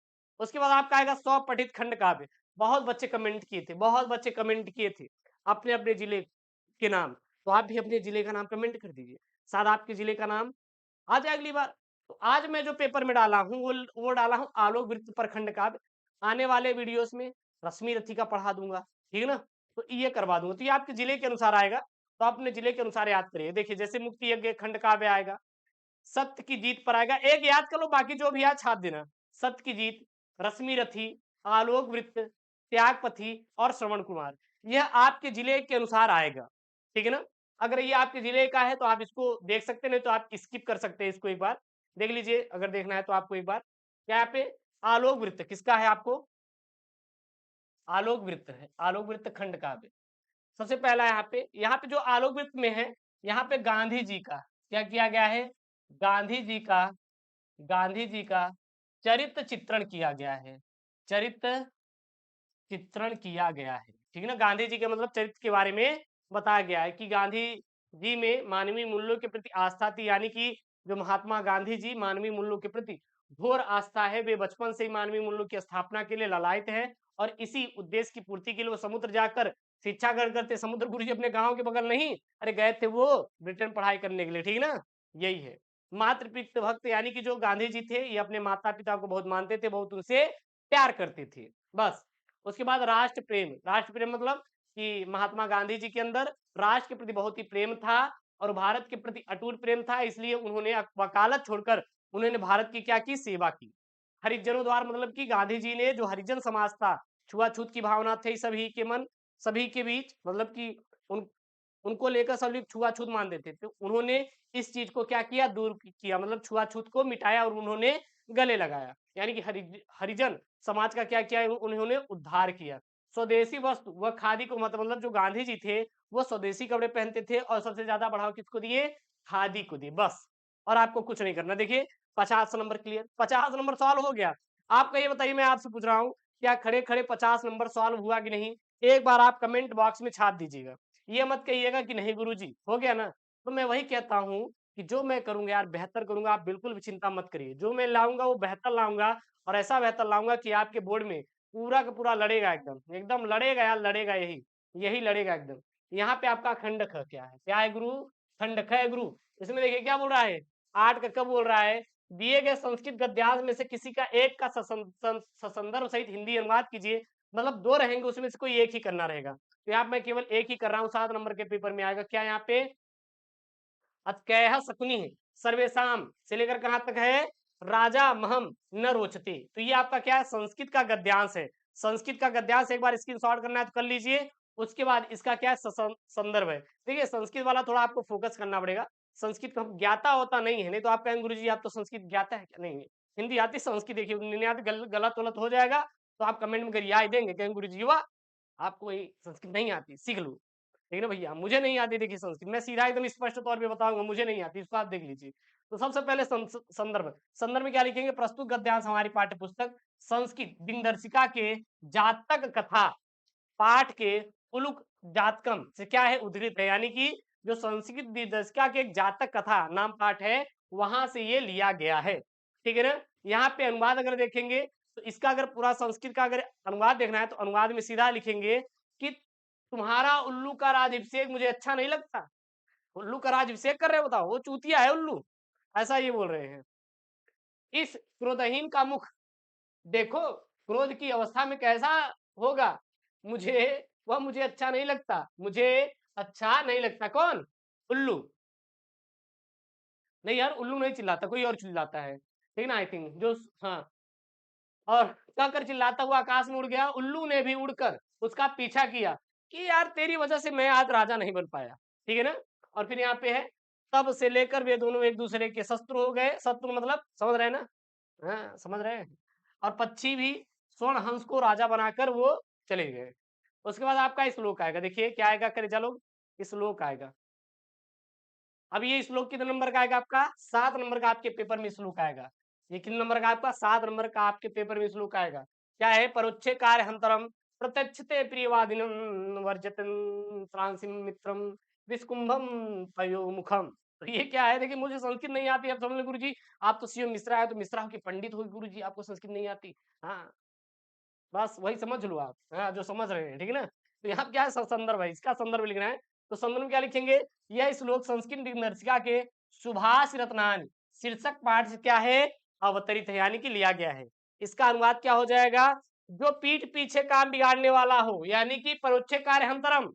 उसके बाद आपका आएगा स्वपठित खंड काव्य। बहुत बच्चे कमेंट किए थे अपने-अपने जिले के नाम। तो आप भी अपने जिले का नाम कमेंट कर दीजिए। शायद आपके जिले का नाम आ जाए अगली बार। तो आज मैं जो पेपर में डाला हूँ वो डाला हूँ आलोक वृत्त प्रखंड काव्य। आने वाले वीडियोस में रश्मि रथी का पढ़ा दूंगा, ठीक है ना? तो ये करवा दूंगा। तो ये आपके जिले के अनुसार आएगा, तो आप अपने जिले के अनुसार याद करिए। देखिए जैसे मुक्ति यज्ञ खंड काव्य आएगा, सत्य की जीत पर आएगा। एक याद कर लो, बाकी जो भी याद छाप देना। सत्य की जीत, रश्मि रथी, आलोक वृत्त, त्यागपथी और श्रवण कुमार। यह आपके जिले के अनुसार आएगा, ठीक है ना? अगर ये आपके जिले का है तो आप इसको देख सकते हैं, नहीं तो आप स्किप कर सकते हैं इसको। एक बार देख लीजिए अगर देखना है तो आपको। एक बार क्या यहाँ पे आलोक वृत्त किसका है? आपको आलोक वृत्त है, आलोक वृत्त खंड काव्य। सबसे पहला यहाँ पे जो आलोक वृत्त में है, यहाँ पे गांधी जी का क्या किया गया है? गांधी जी का गांधी जी का चरित्र चित्रण किया गया है। चरित्र चित्रण किया गया है, ठीक है ना? गांधी जी के मतलब चरित्र के बारे में बताया गया है कि गांधी जी में मानवीय मूल्यों के प्रति आस्था थी। यानी कि जो महात्मा गांधी जी मानवीय मूल्यों के प्रति घोर आस्था है। वे बचपन से ही मानवीय मूल्यों की स्थापना के लिए ललायत हैं और इसी उद्देश्य की पूर्ति के लिए वो समुद्र जाकर शिक्षा ग्रहण करते। समुद्र गुरु जी अपने गांव के बगल नहीं, अरे गए थे वो ब्रिटेन पढ़ाई करने के लिए, ठीक है ना? यही है मातृपितृ भक्त। यानी कि जो गांधी जी थे ये अपने माता पिता को बहुत मानते थे, बहुत उनसे प्यार करते थे। बस उसके बाद राष्ट्र प्रेम मतलब कि महात्मा गांधी जी के अंदर राष्ट्र के प्रति बहुत ही प्रेम था और भारत के प्रति अटूट प्रेम था। इसलिए उन्होंने वकालत छोड़कर उन्होंने भारत की क्या की? सेवा की। हरिजनों द्वारा मतलब कि गांधी जी ने जो हरिजन समाज था, छुआछूत की भावना थी सभी के बीच, मतलब कि उन उनको लेकर सब लोग छुआछूत मान देते थे। तो उन्होंने इस चीज को क्या किया? दूर किया, मतलब छुआछूत को मिटाया और उन्होंने गले लगाया। यानी कि हरिजन समाज का क्या किया? उन्होंने उद्धार किया। स्वदेशी वस्तु व खादी को मतलब जो गांधी जी थे वो स्वदेशी कपड़े पहनते थे और सबसे ज्यादा बढ़ावा किसको दिए? खादी को दिए, बस। और आपको कुछ नहीं करना। देखिए 50 नंबर क्लियर, 50 नंबर सॉल्व हो गया। आपका ये बताइए, मैं आपसे पूछ रहा हूँ, क्या खड़े खड़े 50 नंबर सॉल्व हुआ कि नहीं? एक बार आप कमेंट बॉक्स में छाप दीजिएगा। ये मत कहिएगा कि नहीं गुरुजी हो गया ना। तो मैं वही कहता हूँ कि जो मैं करूंगा यार बेहतर करूंगा। आप बिल्कुल भी चिंता मत करिए, जो मैं लाऊंगा वो बेहतर लाऊंगा और ऐसा बेहतर लाऊंगा कि आपके बोर्ड में पूरा का पूरा लड़ेगा, एकदम एकदम लड़ेगा यार, लड़ेगा। यही यही लड़ेगा एकदम। यहाँ पे आपका खंड ख क्या है? क्या है गुरु? खंड ख है गुरु। इसमें देखिए क्या बोल रहा है? 8 का कब बोल रहा है? दिए गए संस्कृत गद्यांश में से किसी का एक का ससंदर्भ सहित हिंदी अनुवाद कीजिए। मतलब दो रहेंगे, उसमें से कोई एक ही करना रहेगा। तो यहाँ मैं केवल एक ही कर रहा हूँ। 7 नंबर के पेपर में आएगा क्या? यहाँ पे अतकैह शकुनि सर्वेशम से लेकर कहां तक है? राजा महम न रोचते। तो ये आपका क्या है? संस्कृत का गद्यांश है। संस्कृत का गद्यांश एक बार स्क्रीनशॉट करना है तो कर लीजिए। उसके बाद इसका क्या है? संदर्भ है। देखिए संस्कृत वाला थोड़ा आपको फोकस करना पड़ेगा। संस्कृत को ज्ञाता होता नहीं है, नहीं तो आप कहेंगे गुरु जी आप तो संस्कृत ज्ञाता है क्या? नहीं, हिंदी आती, संस्कृत देखिए नहीं आती, गलत वलत हो जाएगा तो आप कमेंट में करिए, देंगे कहेंगे गुरु जी वाह आपको ये संस्कृत नहीं आती, सीख लो। ठीक है ना भैया, मुझे नहीं आती देखिए संस्कृत, मैं सीधा एकदम स्पष्ट तौर पे बताऊंगा, मुझे नहीं आती, इसको आप देख लीजिए। तो सबसे पहले संदर्भ, संदर्भ में क्या लिखेंगे, प्रस्तुत गद्यांश हमारी पाठ्य पुस्तक संस्कृत दिनदर्शिका के जातक कथा पाठ के उलुक जातकम से क्या है उद्धृत है, यानी कि जो संस्कृत दिनदर्शिका के एक जातक कथा नाम पाठ है वहां से ये लिया गया है। ठीक है ना। यहाँ पे अनुवाद अगर देखेंगे तो इसका अगर पूरा संस्कृत का अगर अनुवाद देखना है तो अनुवाद में सीधा लिखेंगे कि तुम्हारा उल्लू का राजअभिषेक मुझे अच्छा नहीं लगता। उल्लू का राजअभिषेक कर रहे हो, बताओ, वो चूतिया है उल्लू, ऐसा ये बोल रहे हैं। इस क्रोधहीन का मुख देखो, क्रोध की अवस्था में कैसा होगा, मुझे वह मुझे अच्छा नहीं लगता, मुझे अच्छा नहीं लगता। कौन? उल्लू। नहीं यार, उल्लू नहीं चिल्लाता, कोई और चिल्लाता है, ठीक ना, आई थिंक जो, हाँ। और कहकर चिल्लाता हुआ आकाश में उड़ गया, उल्लू ने भी उड़कर उसका पीछा किया कि यार तेरी वजह से मैं आज राजा नहीं बन पाया। ठीक है ना। और फिर यहाँ पे है, तब से लेकर वे दोनों एक दूसरे के शत्रु हो गए। शत्रु मतलब समझ रहे हैं ना, हाँ समझ रहे हैं। और पक्षी भी स्वर्ण हंस को राजा बनाकर वो चले गए। उसके बाद आपका श्लोक आएगा, देखिए क्या आएगा, करे चलो, श्लोक आएगा। अब ये श्लोक कितने नंबर का आएगा आपका, 7 नंबर का आपके पेपर में श्लोक आएगा। ये कितने नंबर का आपका, 7 नंबर का आपके पेपर में श्लोक आएगा। क्या है, परोक्षे कार्य हंतरम प्रत्यक्षते प्रियवादिनम वर्जतन त्रांसिम मित्रम विस्कुंभम पयोमुखम। तो ये क्या है, देखिए मुझे संस्कृत नहीं आती, आप समझ लो गुरुजी, आप तो सीओ मिश्रा है तो मिश्रा के पंडित हो गुरुजी, आपको संस्कृत नहीं आती। हाँ, बस वही समझ लो आप, हाँ जो समझ रहे हैं, ठीक है ना। तो यहाँ क्या है, संदर्भ है, इसका संदर्भ लिखना है। तो संदर्भ में क्या लिखेंगे, यह श्लोक संस्कृत दिनदर्शिका के सुभाष रत्नान शीर्षक पाठ से क्या है, अवतरित है, यानी कि लिया गया है। इसका अनुवाद क्या हो जाएगा, जो पीठ पीछे काम बिगाड़ने वाला हो, यानी कि परोक्षे कार्य हंतरम,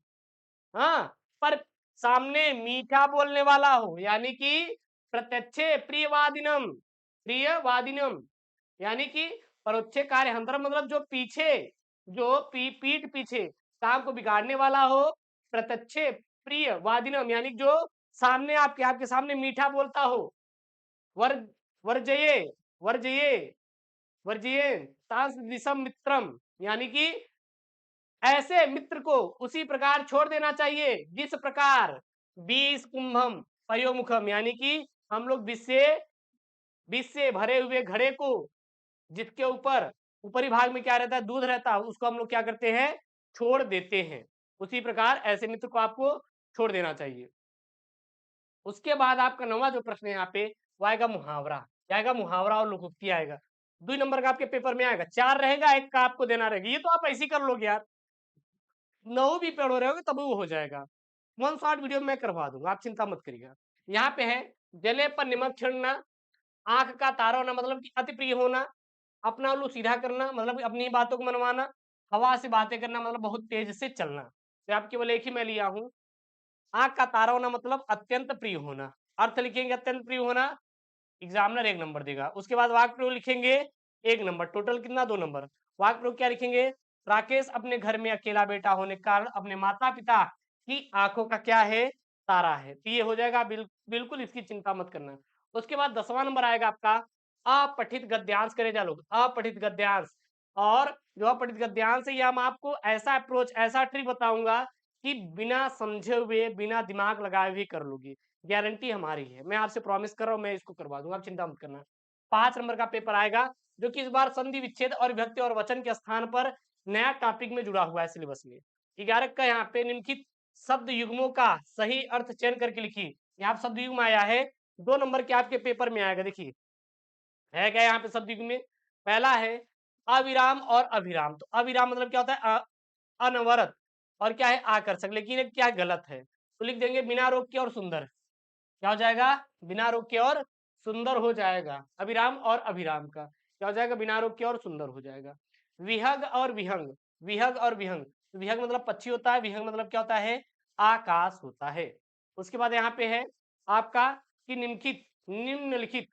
हाँ, पर सामने मीठा बोलने वाला हो, यानी कि प्रत्यक्षे प्रियवादिनम, प्रियवादिनम, यानी कि परोक्षे कार्य हंतरम मतलब जो पीछे, जो पीठ पीछे काम को बिगाड़ने वाला हो, प्रत्यक्षे प्रिय वादिनम यानी जो सामने आपके सामने मीठा बोलता हो, वर वर्जये वर्जये वर्जये तांस दिशम मित्रम, यानी कि ऐसे मित्र को उसी प्रकार छोड़ देना चाहिए जिस प्रकार बीस कुंभम पयोमुखम, यानी कि हम लोग विष से भरे हुए घड़े को, जिसके ऊपर ऊपरी भाग में क्या रहता है, दूध रहता है, उसको हम लोग क्या करते हैं, छोड़ देते हैं। उसी प्रकार ऐसे मित्र को आपको छोड़ देना चाहिए। उसके बाद आपका 9वां जो प्रश्न है यहाँ पे वो आएगा मुहावरा, क्या आएगा, मुहावरा और लोकोक्ति आएगा। 2 नंबर का आपके पेपर में आएगा, 4 रहेगा, 1 का आपको देना रहेगा। ये तो आप ऐसे ही कर लोगे यार, 9 भी पढ़ो रहोगे तब वो हो जाएगा। 1 शॉर्ट वीडियो में करवा दूंगा, आप चिंता मत करिएगा। यहाँ पे है, जले पर निमक छिड़ना, आंख का तारा होना मतलब कि अति प्रिय होना, अपना उल्लू सीधा करना मतलब अपनी बातों को मनवाना, हवा से बातें करना मतलब बहुत तेज से चलना। तो आप केवल एक ही मैं लिया हूँ, आंख का तारा होना मतलब अत्यंत प्रिय होना। अर्थ लिखेंगे अत्यंत प्रिय होना, एग्जामिनर 1 नंबर देगा। उसके बाद वाक्य प्रयोग लिखेंगे 1 नंबर, टोटल कितना, 2 नंबर। वाक्य प्रयोग क्या लिखेंगे, राकेश अपने घर में अकेला बेटा होने के कारण अपने माता पिता की आंखों का क्या है, तारा है। तो ये हो जाएगा, बिल्कुल इसकी चिंता मत करना। उसके बाद 10वां नंबर आएगा आपका, अपठित गद्यांश करे जा लोग, अपठित गद्यांश। और जो अपठित गद्यांश है, ये हम आपको ऐसा अप्रोच, ऐसा ट्रिक बताऊंगा कि बिना समझे हुए, बिना दिमाग लगाए हुए कर लोगे, गारंटी हमारी है, मैं आपसे प्रॉमिस कर रहा हूँ, मैं इसको करवा दूंगा, आप चिंता मत करना। 5 नंबर का पेपर आएगा, जो कि इस बार संधि विच्छेद और विभक्ति और वचन के स्थान पर नया टॉपिक में जुड़ा हुआ है सिलेबस में। 11 का यहाँ पे निम्नलिखित शब्द युग्मों का सही अर्थ चयन करके लिखिए। यहाँ शब्द युग्म आया है, 2 नंबर के आपके पेपर में आएगा। देखिए है क्या यहाँ पे शब्द युग्म में, पहला है अविराम और अभिराम। तो अविराम मतलब क्या होता है, अनवरत, और क्या है, आकर्षक, लेकिन ये क्या गलत है, तो लिख देंगे बिना रोक के और सुंदर। क्या हो जाएगा, बिना रोक के और सुंदर हो जाएगा। अभिराम और अभिराम का क्या हो जाएगा, बिना रोक के और सुंदर हो जाएगा। विहग और विहंग, विहग और विहंग, विहग मतलब पक्षी होता है, विहंग मतलब क्या होता है, आकाश होता है। उसके बाद यहाँ पे है आपका कि निम्नलिखित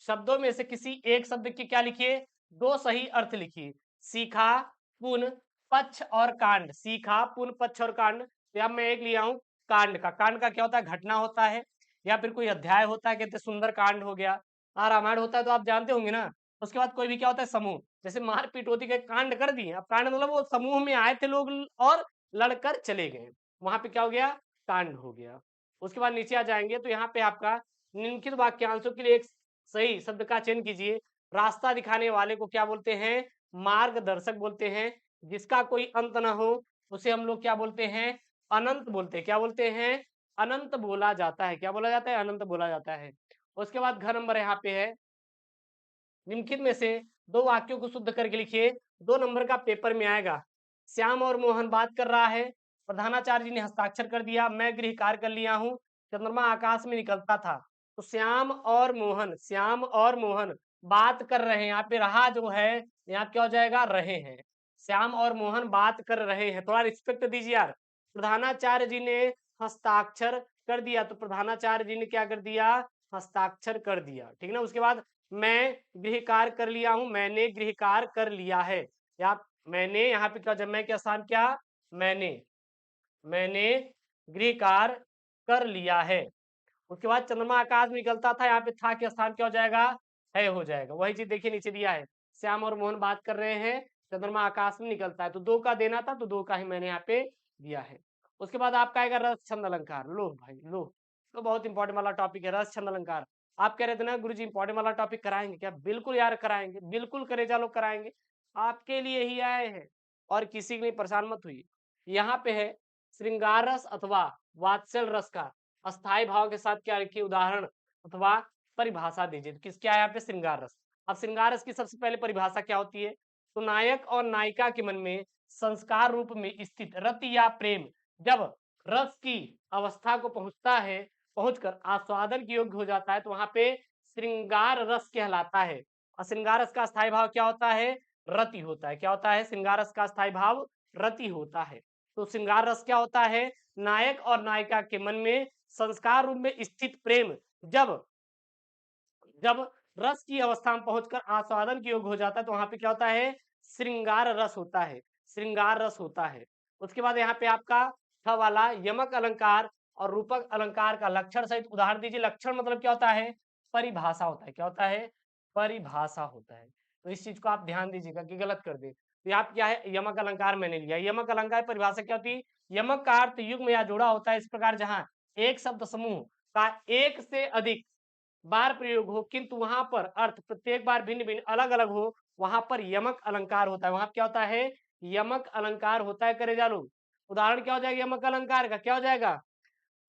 शब्दों में से किसी एक शब्द के क्या लिखिए, 2 सही अर्थ लिखिए। सीखा, पुन, पक्ष और कांड। सीखा, पुन, पक्ष और कांड। तो अब मैं एक लिया हूं कांड का। कांड का क्या होता है, घटना होता है या फिर कोई अध्याय होता है, कहते सुंदर कांड हो गया। रामायण होता है तो आप जानते होंगे ना। उसके बाद कोई भी क्या होता है, समूह, जैसे मारपीट होती है, कांड कर दिए। अब कांड मतलब वो समूह में आए थे लोग और लड़कर चले गए। वहां पे क्या हो गया, कांड हो गया। उसके बाद नीचे आ जाएंगे तो यहाँ पे आपका निम्नलिखित वाक्यांशों के लिए एक सही शब्द का चयन कीजिए। रास्ता दिखाने वाले को क्या बोलते हैं, मार्गदर्शक बोलते हैं। जिसका कोई अंत ना हो उसे हम लोग क्या बोलते हैं, अनंत बोलते हैं। क्या बोलते हैं, अनंत बोला जाता है। क्या बोला जाता है, अनंत बोला जाता है। उसके बाद घर नंबर यहाँ पे है, निम्नलिखित में से दो वाक्यों को शुद्ध करके लिखिए। 2 नंबर का पेपर में आएगा। श्याम और मोहन बात कर रहा है, प्रधानाचार्य जी ने हस्ताक्षर कर दिया, मैं गृह कार्य कर लिया हूँ, चंद्रमा आकाश में निकलता था। तो श्याम और मोहन बात कर रहे हैं। यहाँ पे रहा जो है, यहाँ क्या हो जाएगा, रहे हैं। श्याम और मोहन बात कर रहे हैं, थोड़ा रिस्पेक्ट दीजिए यार। प्रधानाचार्य जी ने हस्ताक्षर कर दिया, तो प्रधानाचार्य जी ने क्या कर दिया, हस्ताक्षर कर दिया, ठीक ना। उसके बाद मैं गृह कार्य कर लिया हूं, मैंने गृह कार्य कर लिया है। या मैंने यहाँ पे क्या, जब मैं क्या स्थान, क्या मैंने मैंने गृह कार्य कर लिया है। उसके बाद चंद्रमा आकाश में निकलता था, यहाँ पे था के स्थान क्या हो जाएगा, है हो जाएगा। वही चीज देखिए नीचे दिया है, श्याम और मोहन बात कर रहे हैं, चंद्रमा आकाश में निकलता है, तो 2 का देना था तो 2 का ही मैंने यहाँ पे दिया है। उसके बाद आपका आएगा रस छंद अलंकार। लो भाई लो, तो बहुत इंपॉर्टेंट वाला टॉपिक है रस छंद अलंकार। आप कह रहे थे ना गुरुजी इंपॉर्टेंट वाला टॉपिक कराएंगे क्या, बिल्कुल यार कराएंगे, बिल्कुल करेजा लोग कराएंगे, आपके लिए ही आए हैं और किसी के लिए परेशान मत हुई। यहाँ पे है श्रृंगार रस अथवा वात्सल रस का अस्थाई भाव के साथ क्या लिखिए, उदाहरण अथवा परिभाषा दीजिए। किस क्या है यहाँ पे, श्रृंगार रस। अब श्रृंगार रस की सबसे पहले परिभाषा क्या होती है, तो नायक और नायिका के मन में संस्कार रूप में स्थित रति या प्रेम जब रस की अवस्था को पहुंचता है, पहुंचकर आस्वादन के योग्य हो जाता है, तो वहां पे श्रृंगार रस कहलाता है। और श्रृंगार रस का स्थायी भाव क्या होता है, रति होता है। क्या होता है, श्रृंगार रस का स्थायी भाव रति होता है। तो श्रृंगार रस क्या होता है, नायक और नायिका के मन में संस्कार रूप में स्थित प्रेम जब जब रस की अवस्था में पहुंचकर आस्वादन के योग्य हो जाता है, तो वहां पे क्या होता है, श्रृंगार रस होता है, श्रृंगार रस होता है। उसके बाद यहाँ पे आपका छ वाला यमक अलंकार और रूपक अलंकार का लक्षण सहित उदाहरण दीजिए। लक्षण मतलब क्या होता है, परिभाषा होता है। क्या होता है, परिभाषा होता है। तो इस चीज को आप ध्यान दीजिएगा कि गलत कर दे। तो यहाँ क्या है, यमक अलंकार मैंने लिया। यमक अलंकार परिभाषा क्या होती है, यमक का अर्थ युग्म या जोड़ा होता है। इस प्रकार जहां एक शब्द समूह का एक से अधिक बार प्रयोग हो किंतु वहां पर अर्थ प्रत्येक बार भिन्न भिन्न अलग अलग हो, वहां पर यमक अलंकार होता है। वहां क्या होता है, यमक अलंकार होता है। करे जालो, उदाहरण क्या हो जाएगा यमक अलंकार का, क्या हो जाएगा,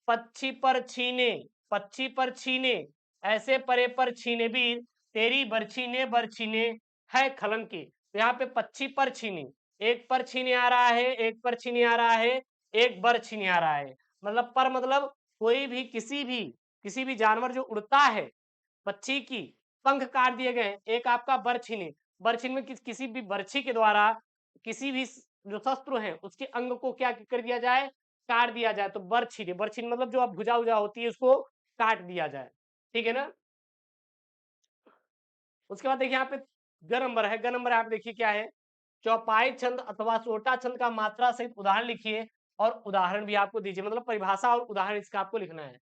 पक्षी पर छीने, पक्षी पर छीने, ऐसे परे पर छीने वीर, तेरी बरछी ने बरछीने है खलन की। तो यहाँ पे पक्षी पर छीने, एक पर छीने आ रहा है, एक पर छीने आ रहा है, एक बर छीने आ रहा है। मतलब पर मतलब कोई भी किसी भी जानवर जो उड़ता है, पक्षी की पंख काट दिए गए, एक आपका बरछीने, बरछीन में किसी भी बरछी के द्वारा किसी भी जो शस्त्र है उसके अंग को क्या कर दिया जाए, काट दिया जाए, तो बरछीने, बरछीन मतलब जो अब भुजा उजा होती है उसको काट दिया जाए, ठीक है ना। उसके बाद देखिए यहाँ पे ग नंबर है, ग नंबर आप देखिए क्या है, चौपाई छंद अथवा सोटा छंद का मात्रा सहित उदाहरण लिखिए और उदाहरण भी आपको दीजिए। मतलब परिभाषा और उदाहरण इसका आपको लिखना है।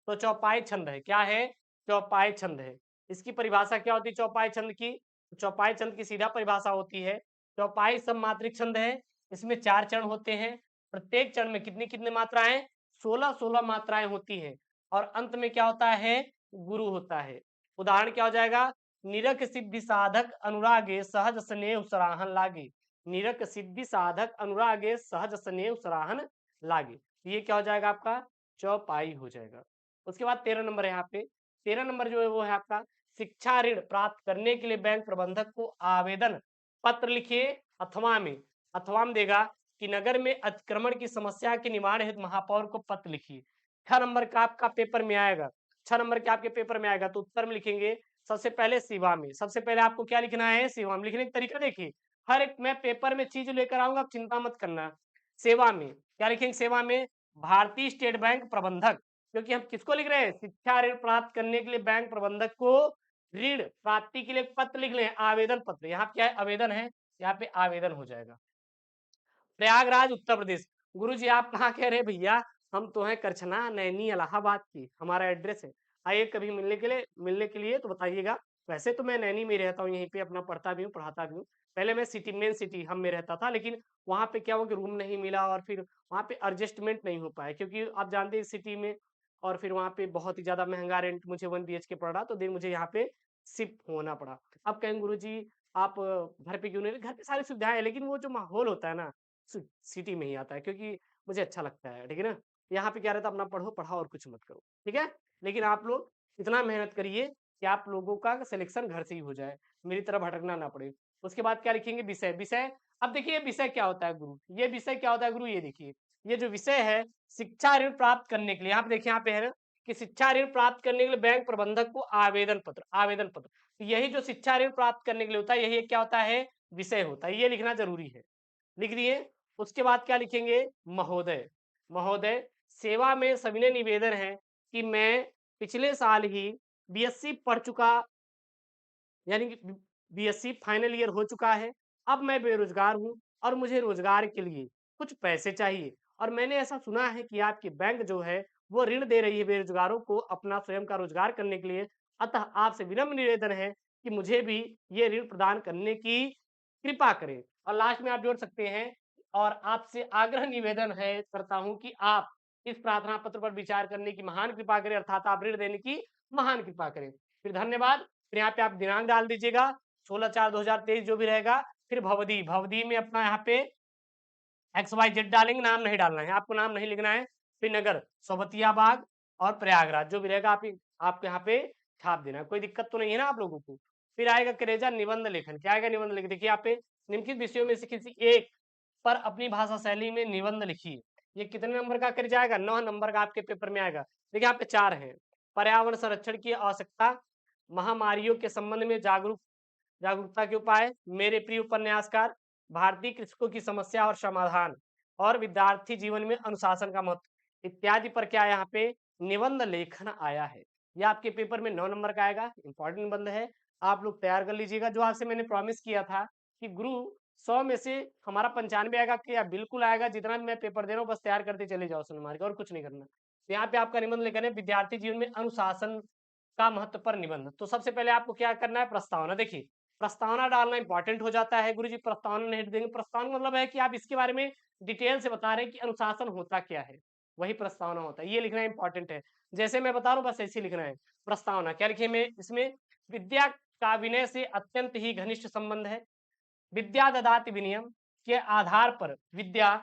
तो चौपाई छंद है, क्या है, चौपाई छंद है। इसकी परिभाषा क्या होती है चौपाई छंद की, चौपाई छंद की सीधा परिभाषा होती है, चौपाई सममात्रिक छंद है। इसमें 4 चरण होते हैं, प्रत्येक चरण में कितनी कितनी मात्राएं, 16 मात्राएं होती है, और अंत में क्या होता है, गुरु होता है। उदाहरण क्या हो जाएगा, निरक सिद्धि साधक अनुरागे सहज स्नेह सराहन लागे, निरक सिद्धि साधक अनुरागे सहज स्नेह सराहन लागे। ये क्या हो जाएगा आपका, चौपाई हो जाएगा। उसके बाद 13 नंबर है यहाँ पे, 13 नंबर जो है वो है आपका, शिक्षा ऋण प्राप्त करने के लिए बैंक प्रबंधक को आवेदन पत्र लिखिए। अथवा में देगा कि नगर में अतिक्रमण की समस्या के निवारण हेतु महापौर को पत्र लिखिए। 6 नंबर का आपका पेपर में आएगा, 6 नंबर के आपके पेपर में आएगा, तो उत्तर में लिखेंगे सबसे पहले सेवा में। सबसे पहले आपको क्या लिखना है, सेवा में। लिखने का तरीका देखिए, हर एक मैं पेपर में चीज लेकर आऊंगा, आप चिंता मत करना। सेवा में क्या लिखेंगे, सेवा में भारतीय स्टेट बैंक प्रबंधक, क्योंकि हम किसको लिख रहे हैं, शिक्षा ऋण प्राप्त करने के लिए बैंक प्रबंधक को ऋण प्राप्ति के लिए पत्र लिख लें, आवेदन पत्र। यहाँ क्या है, आवेदन है, यहाँ पे आवेदन हो जाएगा। प्रयागराज उत्तर प्रदेश, गुरु जी आप कहाँ कह रहे हैं भैया, हम तो हैं करछना नैनी इलाहाबाद की, हमारा एड्रेस है। आइए कभी मिलने के लिए तो बताइएगा। वैसे तो मैं नैनी में रहता हूँ, यहीं पे अपना पढ़ता भी हूँ पढ़ाता भी हूँ, पहले मैं सिटी मेन सिटी हम में रहता था, लेकिन वहाँ पे क्या हुआ कि रूम नहीं मिला और फिर वहाँ पे एडजस्टमेंट नहीं हो पाया, क्योंकि आप जानते हैं सिटी में, और फिर वहाँ पे बहुत ही ज़्यादा महँगा रेंट मुझे 1 बीएचके पड़ रहा, तो देन मुझे यहाँ पे शिफ्ट होना पड़ा। अब कहेंगे गुरुजी आप घर पे क्यों नहीं रहे? घर पे सारी सुविधाएँ हैं, लेकिन वो जो माहौल होता है ना, सिटी में ही आता है, क्योंकि मुझे अच्छा लगता है, ठीक है ना? यहाँ पे क्या रहता है, अपना पढ़ो, पढ़ाओ और कुछ मत करो, ठीक है? लेकिन आप लोग इतना मेहनत करिए कि आप लोगों का सिलेक्शन घर से ही हो जाए, मेरी तरह भटकना ना पड़े। उसके बाद क्या लिखेंगे? विषय। विषय, अब देखिए विषय क्या होता है गुरु? ये विषय क्या होता है गुरु? ये देखिए, ये जो विषय है, शिक्षा ऋण प्राप्त करने के लिए, यहाँ पे देखिए, यहाँ पे है ना कि शिक्षा ऋण प्राप्त करने के लिए बैंक प्रबंधक को आवेदन पत्र। तो यही जो शिक्षा ऋण प्राप्त करने के लिए होता है, यही क्या होता है? विषय होता है। ये लिखना जरूरी है, लिख दिए। उसके बाद क्या लिखेंगे? महोदय। महोदय, सेवा में सविनय निवेदन है कि मैं पिछले साल ही बीएससी पढ़ चुका, यानी कि बीएससी फाइनल ईयर हो चुका है। अब मैं बेरोजगार हूँ और मुझे रोजगार के लिए कुछ पैसे चाहिए, और मैंने ऐसा सुना है कि आपकी बैंक जो है वो ऋण दे रही है बेरोजगारों को अपना स्वयं का रोजगार करने के लिए। अतः आपसे विनम्र निवेदन है कि मुझे भी ये ऋण प्रदान करने की कृपा करें। और लास्ट में आप जोड़ सकते हैं, और आपसे आग्रह निवेदन है करता हूं कि आप इस प्रार्थना पत्र पर विचार करने की महान कृपा करें, अर्थात आप ऋण देने की महान कृपा करें। फिर धन्यवाद। फिर यहाँ पे आप दिनांक डाल दीजिएगा 16/4/2023 जो भी रहेगा। फिर भवदी, भवदी में अपना यहाँ पे XYZ डालेंगे, नाम नहीं डालना है, आपको नाम नहीं लिखना है। फिर नगर सोबतियाबाग और प्रयागराज जो भी रहेगा आपको यहाँ पे छाप देना है। कोई दिक्कत तो नहीं है ना आप लोगों को? फिर आएगा करेजा निबंध लेखन। क्या आएगा? निबंध लेखन। देखिए यहाँ पे निम्नलिखित विषयों में से किसी एक पर अपनी भाषा शैली में निबंध लिखिए। ये कितने नंबर का कर जाएगा? 9 नंबर का आपके पेपर में आएगा। देखिए यहाँ पे 4 हैं। पर्यावरण संरक्षण की आवश्यकता, महामारियों के संबंध में जागरूकता के उपाय, मेरे प्रिय उपन्यासकार, भारतीय कृषकों की समस्या और समाधान, और विद्यार्थी जीवन में अनुशासन का महत्व इत्यादि पर क्या यहाँ पे निबंध लेखन आया है। ये आपके पेपर में 9 नंबर का आएगा। इंपॉर्टेंट निबंध है, आप लोग तैयार कर लीजिएगा। जो आपसे मैंने प्रॉमिस किया था कि गुरु 100 में से हमारा 95 आएगा, क्या बिल्कुल आएगा। जितना भी मैं पेपर दे रहा हूँ बस तैयार करते चले जाओ, सुन मार के, और कुछ नहीं करना। तो यहाँ पे आपका निबंध लेकर है विद्यार्थी जीवन में अनुशासन का महत्व पर निबंध। तो सबसे पहले आपको क्या करना है? प्रस्तावना। देखिए प्रस्तावना डालना इंपॉर्टेंट हो जाता है। गुरुजी प्रस्तावना नहीं देंगे, प्रस्तावना मतलब है कि आप इसके बारे में डिटेल से बता रहे हैं कि अनुशासन होता क्या है, वही प्रस्तावना होता है। ये लिखना इंपॉर्टेंट है, जैसे मैं बता रहा हूँ बस ऐसे ही लिखना है। प्रस्तावना क्या लिखे में इसमें? विद्या का विनय से अत्यंत ही घनिष्ठ संबंध है। विद्या ददाति विनयम के आधार पर विद्या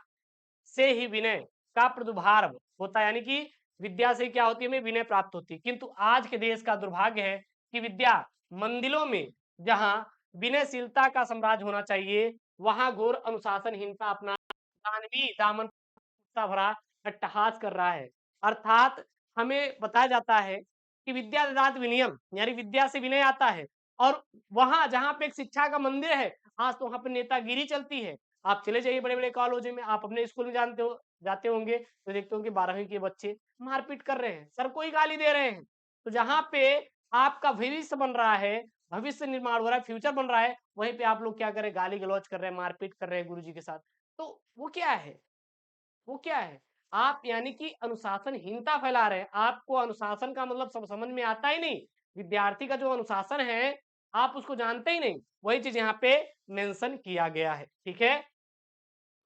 से ही विनय का प्रादुर्भाव होता है, यानी कि विद्या से क्या होती है? हमें विनय प्राप्त होती है। किंतु आज के देश का दुर्भाग्य है कि विद्या मंदिरों में जहां विनयशीलता का साम्राज्य होना चाहिए, वहां घोर अनुशासनहीनता अपना दानवी दामन भरा अट्टहास कर रहा है। अर्थात हमें बताया जाता है कि विद्या ददात विनयम, यानी विद्या से विनय आता है। और वहां जहां पे एक शिक्षा का मंदिर है, आज तो वहां पे नेतागिरी चलती है। आप चले जाइए बड़े बड़े कॉलेजों में, आप अपने स्कूल में जानते हो जाते होंगे तो देखते होंगे 12वीं के बच्चे मारपीट कर रहे हैं, सर को ही गाली दे रहे हैं। तो जहां पे आपका भविष्य बन रहा है, भविष्य निर्माण हो रहा है, फ्यूचर बन रहा है, वहीं पे आप लोग क्या कर रहे हैं? गाली गलौज कर रहे हैं, मारपीट कर रहे हैं गुरु जी के साथ। तो वो क्या है? वो क्या है? आप यानी कि अनुशासनहीनता फैला रहे हैं। आपको अनुशासन का मतलब सब समझ में आता ही नहीं। विद्यार्थी का जो अनुशासन है, आप उसको जानते ही नहीं। वही चीज यहाँ पे मेंशन किया गया है, ठीक है।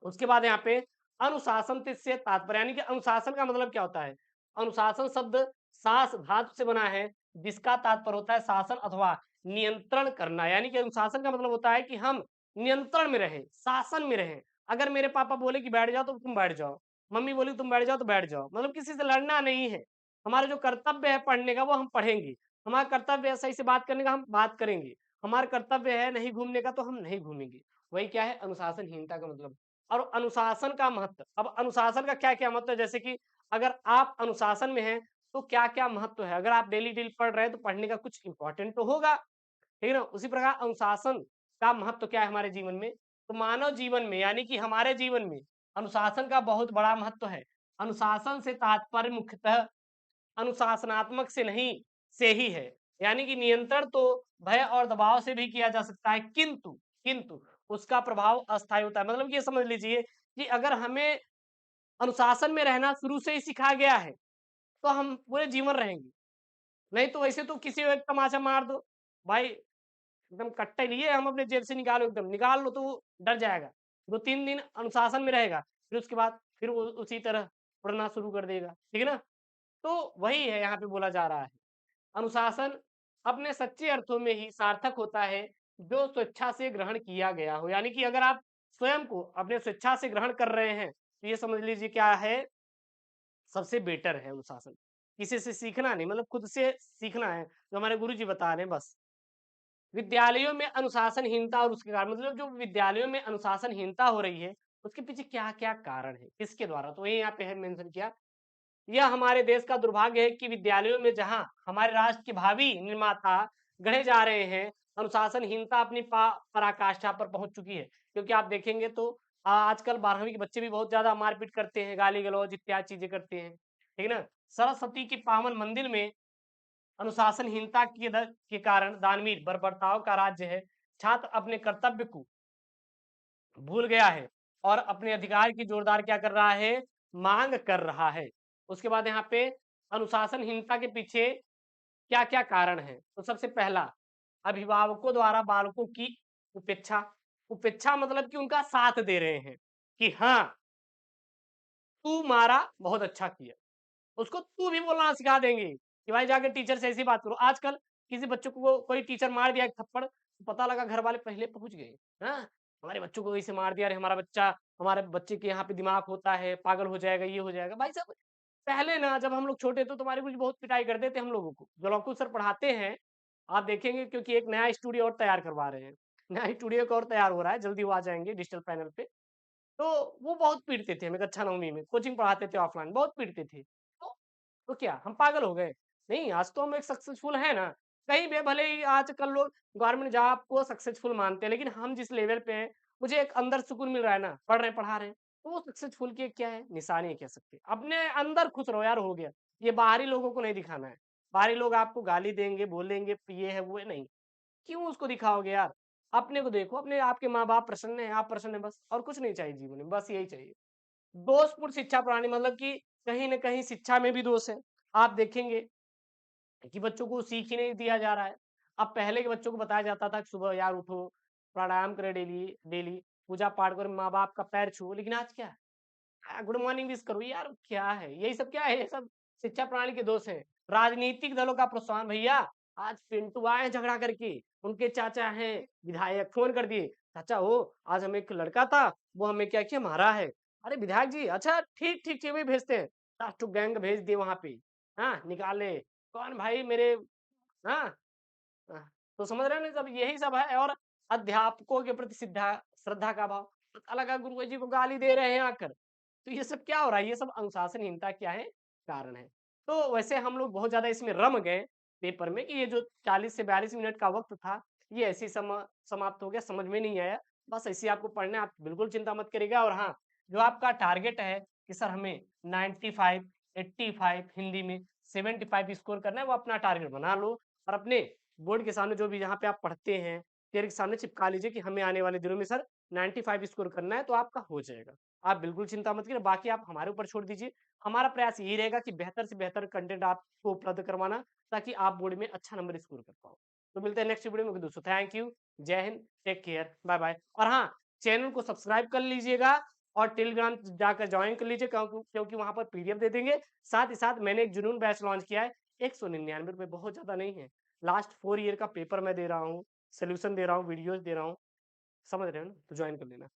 उसके बाद यहाँ पे अनुशासन से तात्पर्य, यानी कि अनुशासन का मतलब क्या होता है? अनुशासन शब्द शास धातु से बना है, जिसका तात्पर्य होता है शासन अथवा नियंत्रण करना। यानी कि अनुशासन का मतलब होता है कि हम नियंत्रण में रहें, शासन में रहें। अगर मेरे पापा बोले कि बैठ जाओ तो तुम बैठ जाओ, मम्मी बोली तुम बैठ जाओ तो बैठ जाओ, मतलब किसी से लड़ना नहीं है। हमारा जो कर्तव्य है पढ़ने का वो हम पढ़ेंगे, हमारा कर्तव्य है सही से बात करने का हम बात करेंगे, हमारा कर्तव्य है नहीं घूमने का तो हम नहीं घूमेंगे। वही क्या है? अनुशासनहीनता का मतलब। और अनुशासन का महत्व, अब अनुशासन का क्या क्या महत्व है? जैसे कि अगर आप अनुशासन में हैं तो क्या क्या महत्व है? अगर आप डेली डेली पढ़ रहे हैं तो पढ़ने का कुछ इंपॉर्टेंट तो होगा, ठीक है ना। उसी प्रकार अनुशासन का महत्व क्या है हमारे जीवन में? तो मानव जीवन में, यानी कि हमारे जीवन में अनुशासन का बहुत बड़ा महत्व है। अनुशासन से तात्पर्य मुख्यतः अनुशासनात्मक से नहीं से ही है, यानी कि नियंत्रण तो भय और दबाव से भी किया जा सकता है, किंतु किंतु उसका प्रभाव अस्थायी होता है। मतलब ये समझ लीजिए कि अगर हमें अनुशासन में रहना शुरू से ही सिखाया गया है तो हम पूरे जीवन रहेंगे। नहीं तो वैसे तो किसी को एक तमाचा मार दो भाई, एकदम कट्टे लिए हम अपने जेब से निकालो एकदम, निकाल लो तो वो डर जाएगा। 2-3 दिन अनुशासन में रहेगा, फिर उसके बाद फिर वो उसी तरह उड़ना शुरू कर देगा, ठीक है ना? तो वही है यहाँ पे बोला जा रहा है। अनुशासन अपने सच्चे अर्थों में ही सार्थक होता है, जो स्वेच्छा से ग्रहण किया गया हो। यानी कि अगर आप स्वयं को अपने स्वेच्छा से ग्रहण कर रहे हैं, तो ये समझ लीजिए क्या है, सबसे बेटर है अनुशासन। किसी से सीखना नहीं, मतलब खुद से सीखना है, जो हमारे गुरुजी बता रहे हैं बस। विद्यालयों में अनुशासनहीनता और उसके कारण, मतलब जो विद्यालयों में अनुशासनहीनता हो रही है, उसके पीछे क्या-क्या कारण है, किसके द्वारा? तो ये यहाँ पे है मेंशन किया। यह हमारे देश का दुर्भाग्य है कि विद्यालयों में जहाँ हमारे राष्ट्र के भावी निर्माता गढ़े जा रहे हैं, अनुशासनहीनता अपनी पराकाष्ठा पर पहुँच चुकी है। क्योंकि आप देखेंगे तो आजकल 12वीं के बच्चे भी बहुत ज़्यादा मारपीट करते हैं, गाली-गलौज इत्यादि चीज़ें करते हैं, ठीक है ना? सरस्वती के पावन मंदिर में अनुशासनहीनता के कारण दानवीर बर्बरताओं का राज्य है। छात्र अपने कर्तव्य को भूल गया है और अपने अधिकार की जोरदार क्या कर रहा है? मांग कर रहा है। उसके बाद यहाँ पे अनुशासनहीनता के पीछे क्या-क्या कारण हैं? तो सबसे पहला, अभिभावकों द्वारा बालकों की उपेक्षा। उपेक्षा मतलब कि उनका साथ दे रहे हैं कि हाँ, तू मारा, बहुत अच्छा किया। उसको तू भी बोलना सिखा देंगे कि भाई जाके टीचर से ऐसी बात करो। आजकल किसी बच्चों को कोई टीचर मार दिया एक थप्पड़, तो पता लगा घर वाले पहले पहुँच गए, हाँ? हमारे बच्चों को ऐसे मार दिया, अरे हमारे बच्चे के यहाँ पे दिमाग होता है, पागल हो जाएगा, ये हो जाएगा। भाई साहब, पहले ना जब हम लोग छोटे थे तो हमारे कुछ बहुत पिटाई करते थे हम लोगों को। जो लवकुश सर पढ़ाते हैं, आप देखेंगे क्योंकि एक नया स्टूडियो और तैयार करवा रहे हैं। नया स्टूडियो एक और तैयार हो रहा है, जल्दी वो आ जाएँगे डिजिटल पैनल पे। तो वो बहुत पीटते थे हमें कक्षा 9वीं में, कोचिंग पढ़ाते थे ऑफलाइन, बहुत पीटते थे। तो क्या हम पागल हो गए? नहीं, आज तो हम एक सक्सेसफुल हैं ना, कहीं भी भले ही आजकल लोग गवर्नमेंट जॉब को सक्सेसफुल मानते हैं, लेकिन हम जिस लेवल पे हैं, मुझे एक अंदर सुकून मिल रहा है ना, पढ़ रहे हैं, पढ़ा रहे हैं, तो वो सक्सेसफुल की क्या है? निशानी है कह सकते हैं। अपने अंदर खुश रहो यार, हो गया। ये बाहरी लोगों को नहीं दिखाना है। बाहरी लोग आपको गाली देंगे, बोलेंगे, ये है, वो है, नहीं। क्यों उसको दिखाओगे यार? अपने को देखो, अपने आपके माँ-बाप प्रसन्न हैं, आप प्रसन्न हैं बस, और कुछ नहीं चाहिए जीवन में, बस यही चाहिए। दोषपूर्ण शिक्षा प्रणाली मतलब कि कहीं न कहीं शिक्षा में भी दोष है। आप देखेंगे कि बच्चों को सीख ही नहीं दिया जा रहा है। अब पहले के बच्चों को बताया जाता था कि सुबह यार उठो, प्राणायाम करें डेली डेली, पूजा-पाठ करो, माँ-बाप का पैर छुओ, लेकिन आज क्या है? गुड मॉर्निंग विश करो, यार क्या है? यही सब क्या है? ये सब शिक्षा प्रणाली के दोष हैं। राजनीतिक दलों का प्रोत्साहन भैया, आज पिंटू आए हैं झगड़ा करके, उनके चाचा हैं विधायक, फ़ोन कर दिए, चाचा हो आज हमें एक लड़का था, वो हमें क्या किया मारा है। अरे विधायक जी, अच्छा ठीक, ठीक, ठीक वही भेजते हैं। 10 ठो गैंग भेज दिए वहाँ पे, हाँ, निकाले। कौन भाई मेरे, हाँ, तो समझ रहे हो ना, सब यही सब है। और अध्यापकों के प्रति श्रद्धा का अभाव। पता लगा गुरु जी को गाली दे रहे हैं आकर। तो ये सब क्या हो रहा है? ये सब अनुशासनहीनता क्या है? कारण है। तो वैसे हम लोग बहुत ज़्यादा इसमें रम गए पेपर में कि ये जो 40 से 42 मिनट का वक़्त था, ये ऐसे ही समाप्त हो गया, समझ में नहीं आया। बस ऐसे ही आपको पढ़ना है, आप बिल्कुल चिंता मत करिएगा। और हाँ, जो आपका टारगेट है कि सर हमें 95, 85 हिंदी में 75 स्कोर करना है, वो अपना टारगेट बना लो और अपने बोर्ड के सामने जो भी जहाँ पे आप पढ़ते हैं, पेड़ के सामने चिपका लीजिए कि हमें आने वाले दिनों में सर 95 स्कोर करना है, तो आपका हो जाएगा। आप बिल्कुल चिंता मत करिए, बाकी आप हमारे ऊपर छोड़ दीजिए। हमारा प्रयास यही रहेगा कि बेहतर से बेहतर कंटेंट आपको उपलब्ध करवाना, ताकि आप बोर्ड में अच्छा नंबर स्कोर कर पाओ। तो मिलते हैं नेक्स्ट वीडियो में दोस्तों। थैंक यू, जय Hind, take care, bye bye. और हाँ, चैनल को सब्सक्राइब कर लीजिएगा और टेलीग्राम जाकर ज्वाइन कर लीजिए, क्योंकि वहाँ पर पीडीएफ दे देंगे। साथ ही साथ मैंने एक जुनून बैच लॉन्च किया है, ₹199, बहुत ज़्यादा नहीं है। लास्ट 4 ईयर का पेपर मैं दे रहा हूँ, सॉल्यूशन दे रहा हूँ, वीडियोज़ दे रहा हूँ। समझ रहे हो ना? तो जॉइन कर लेना।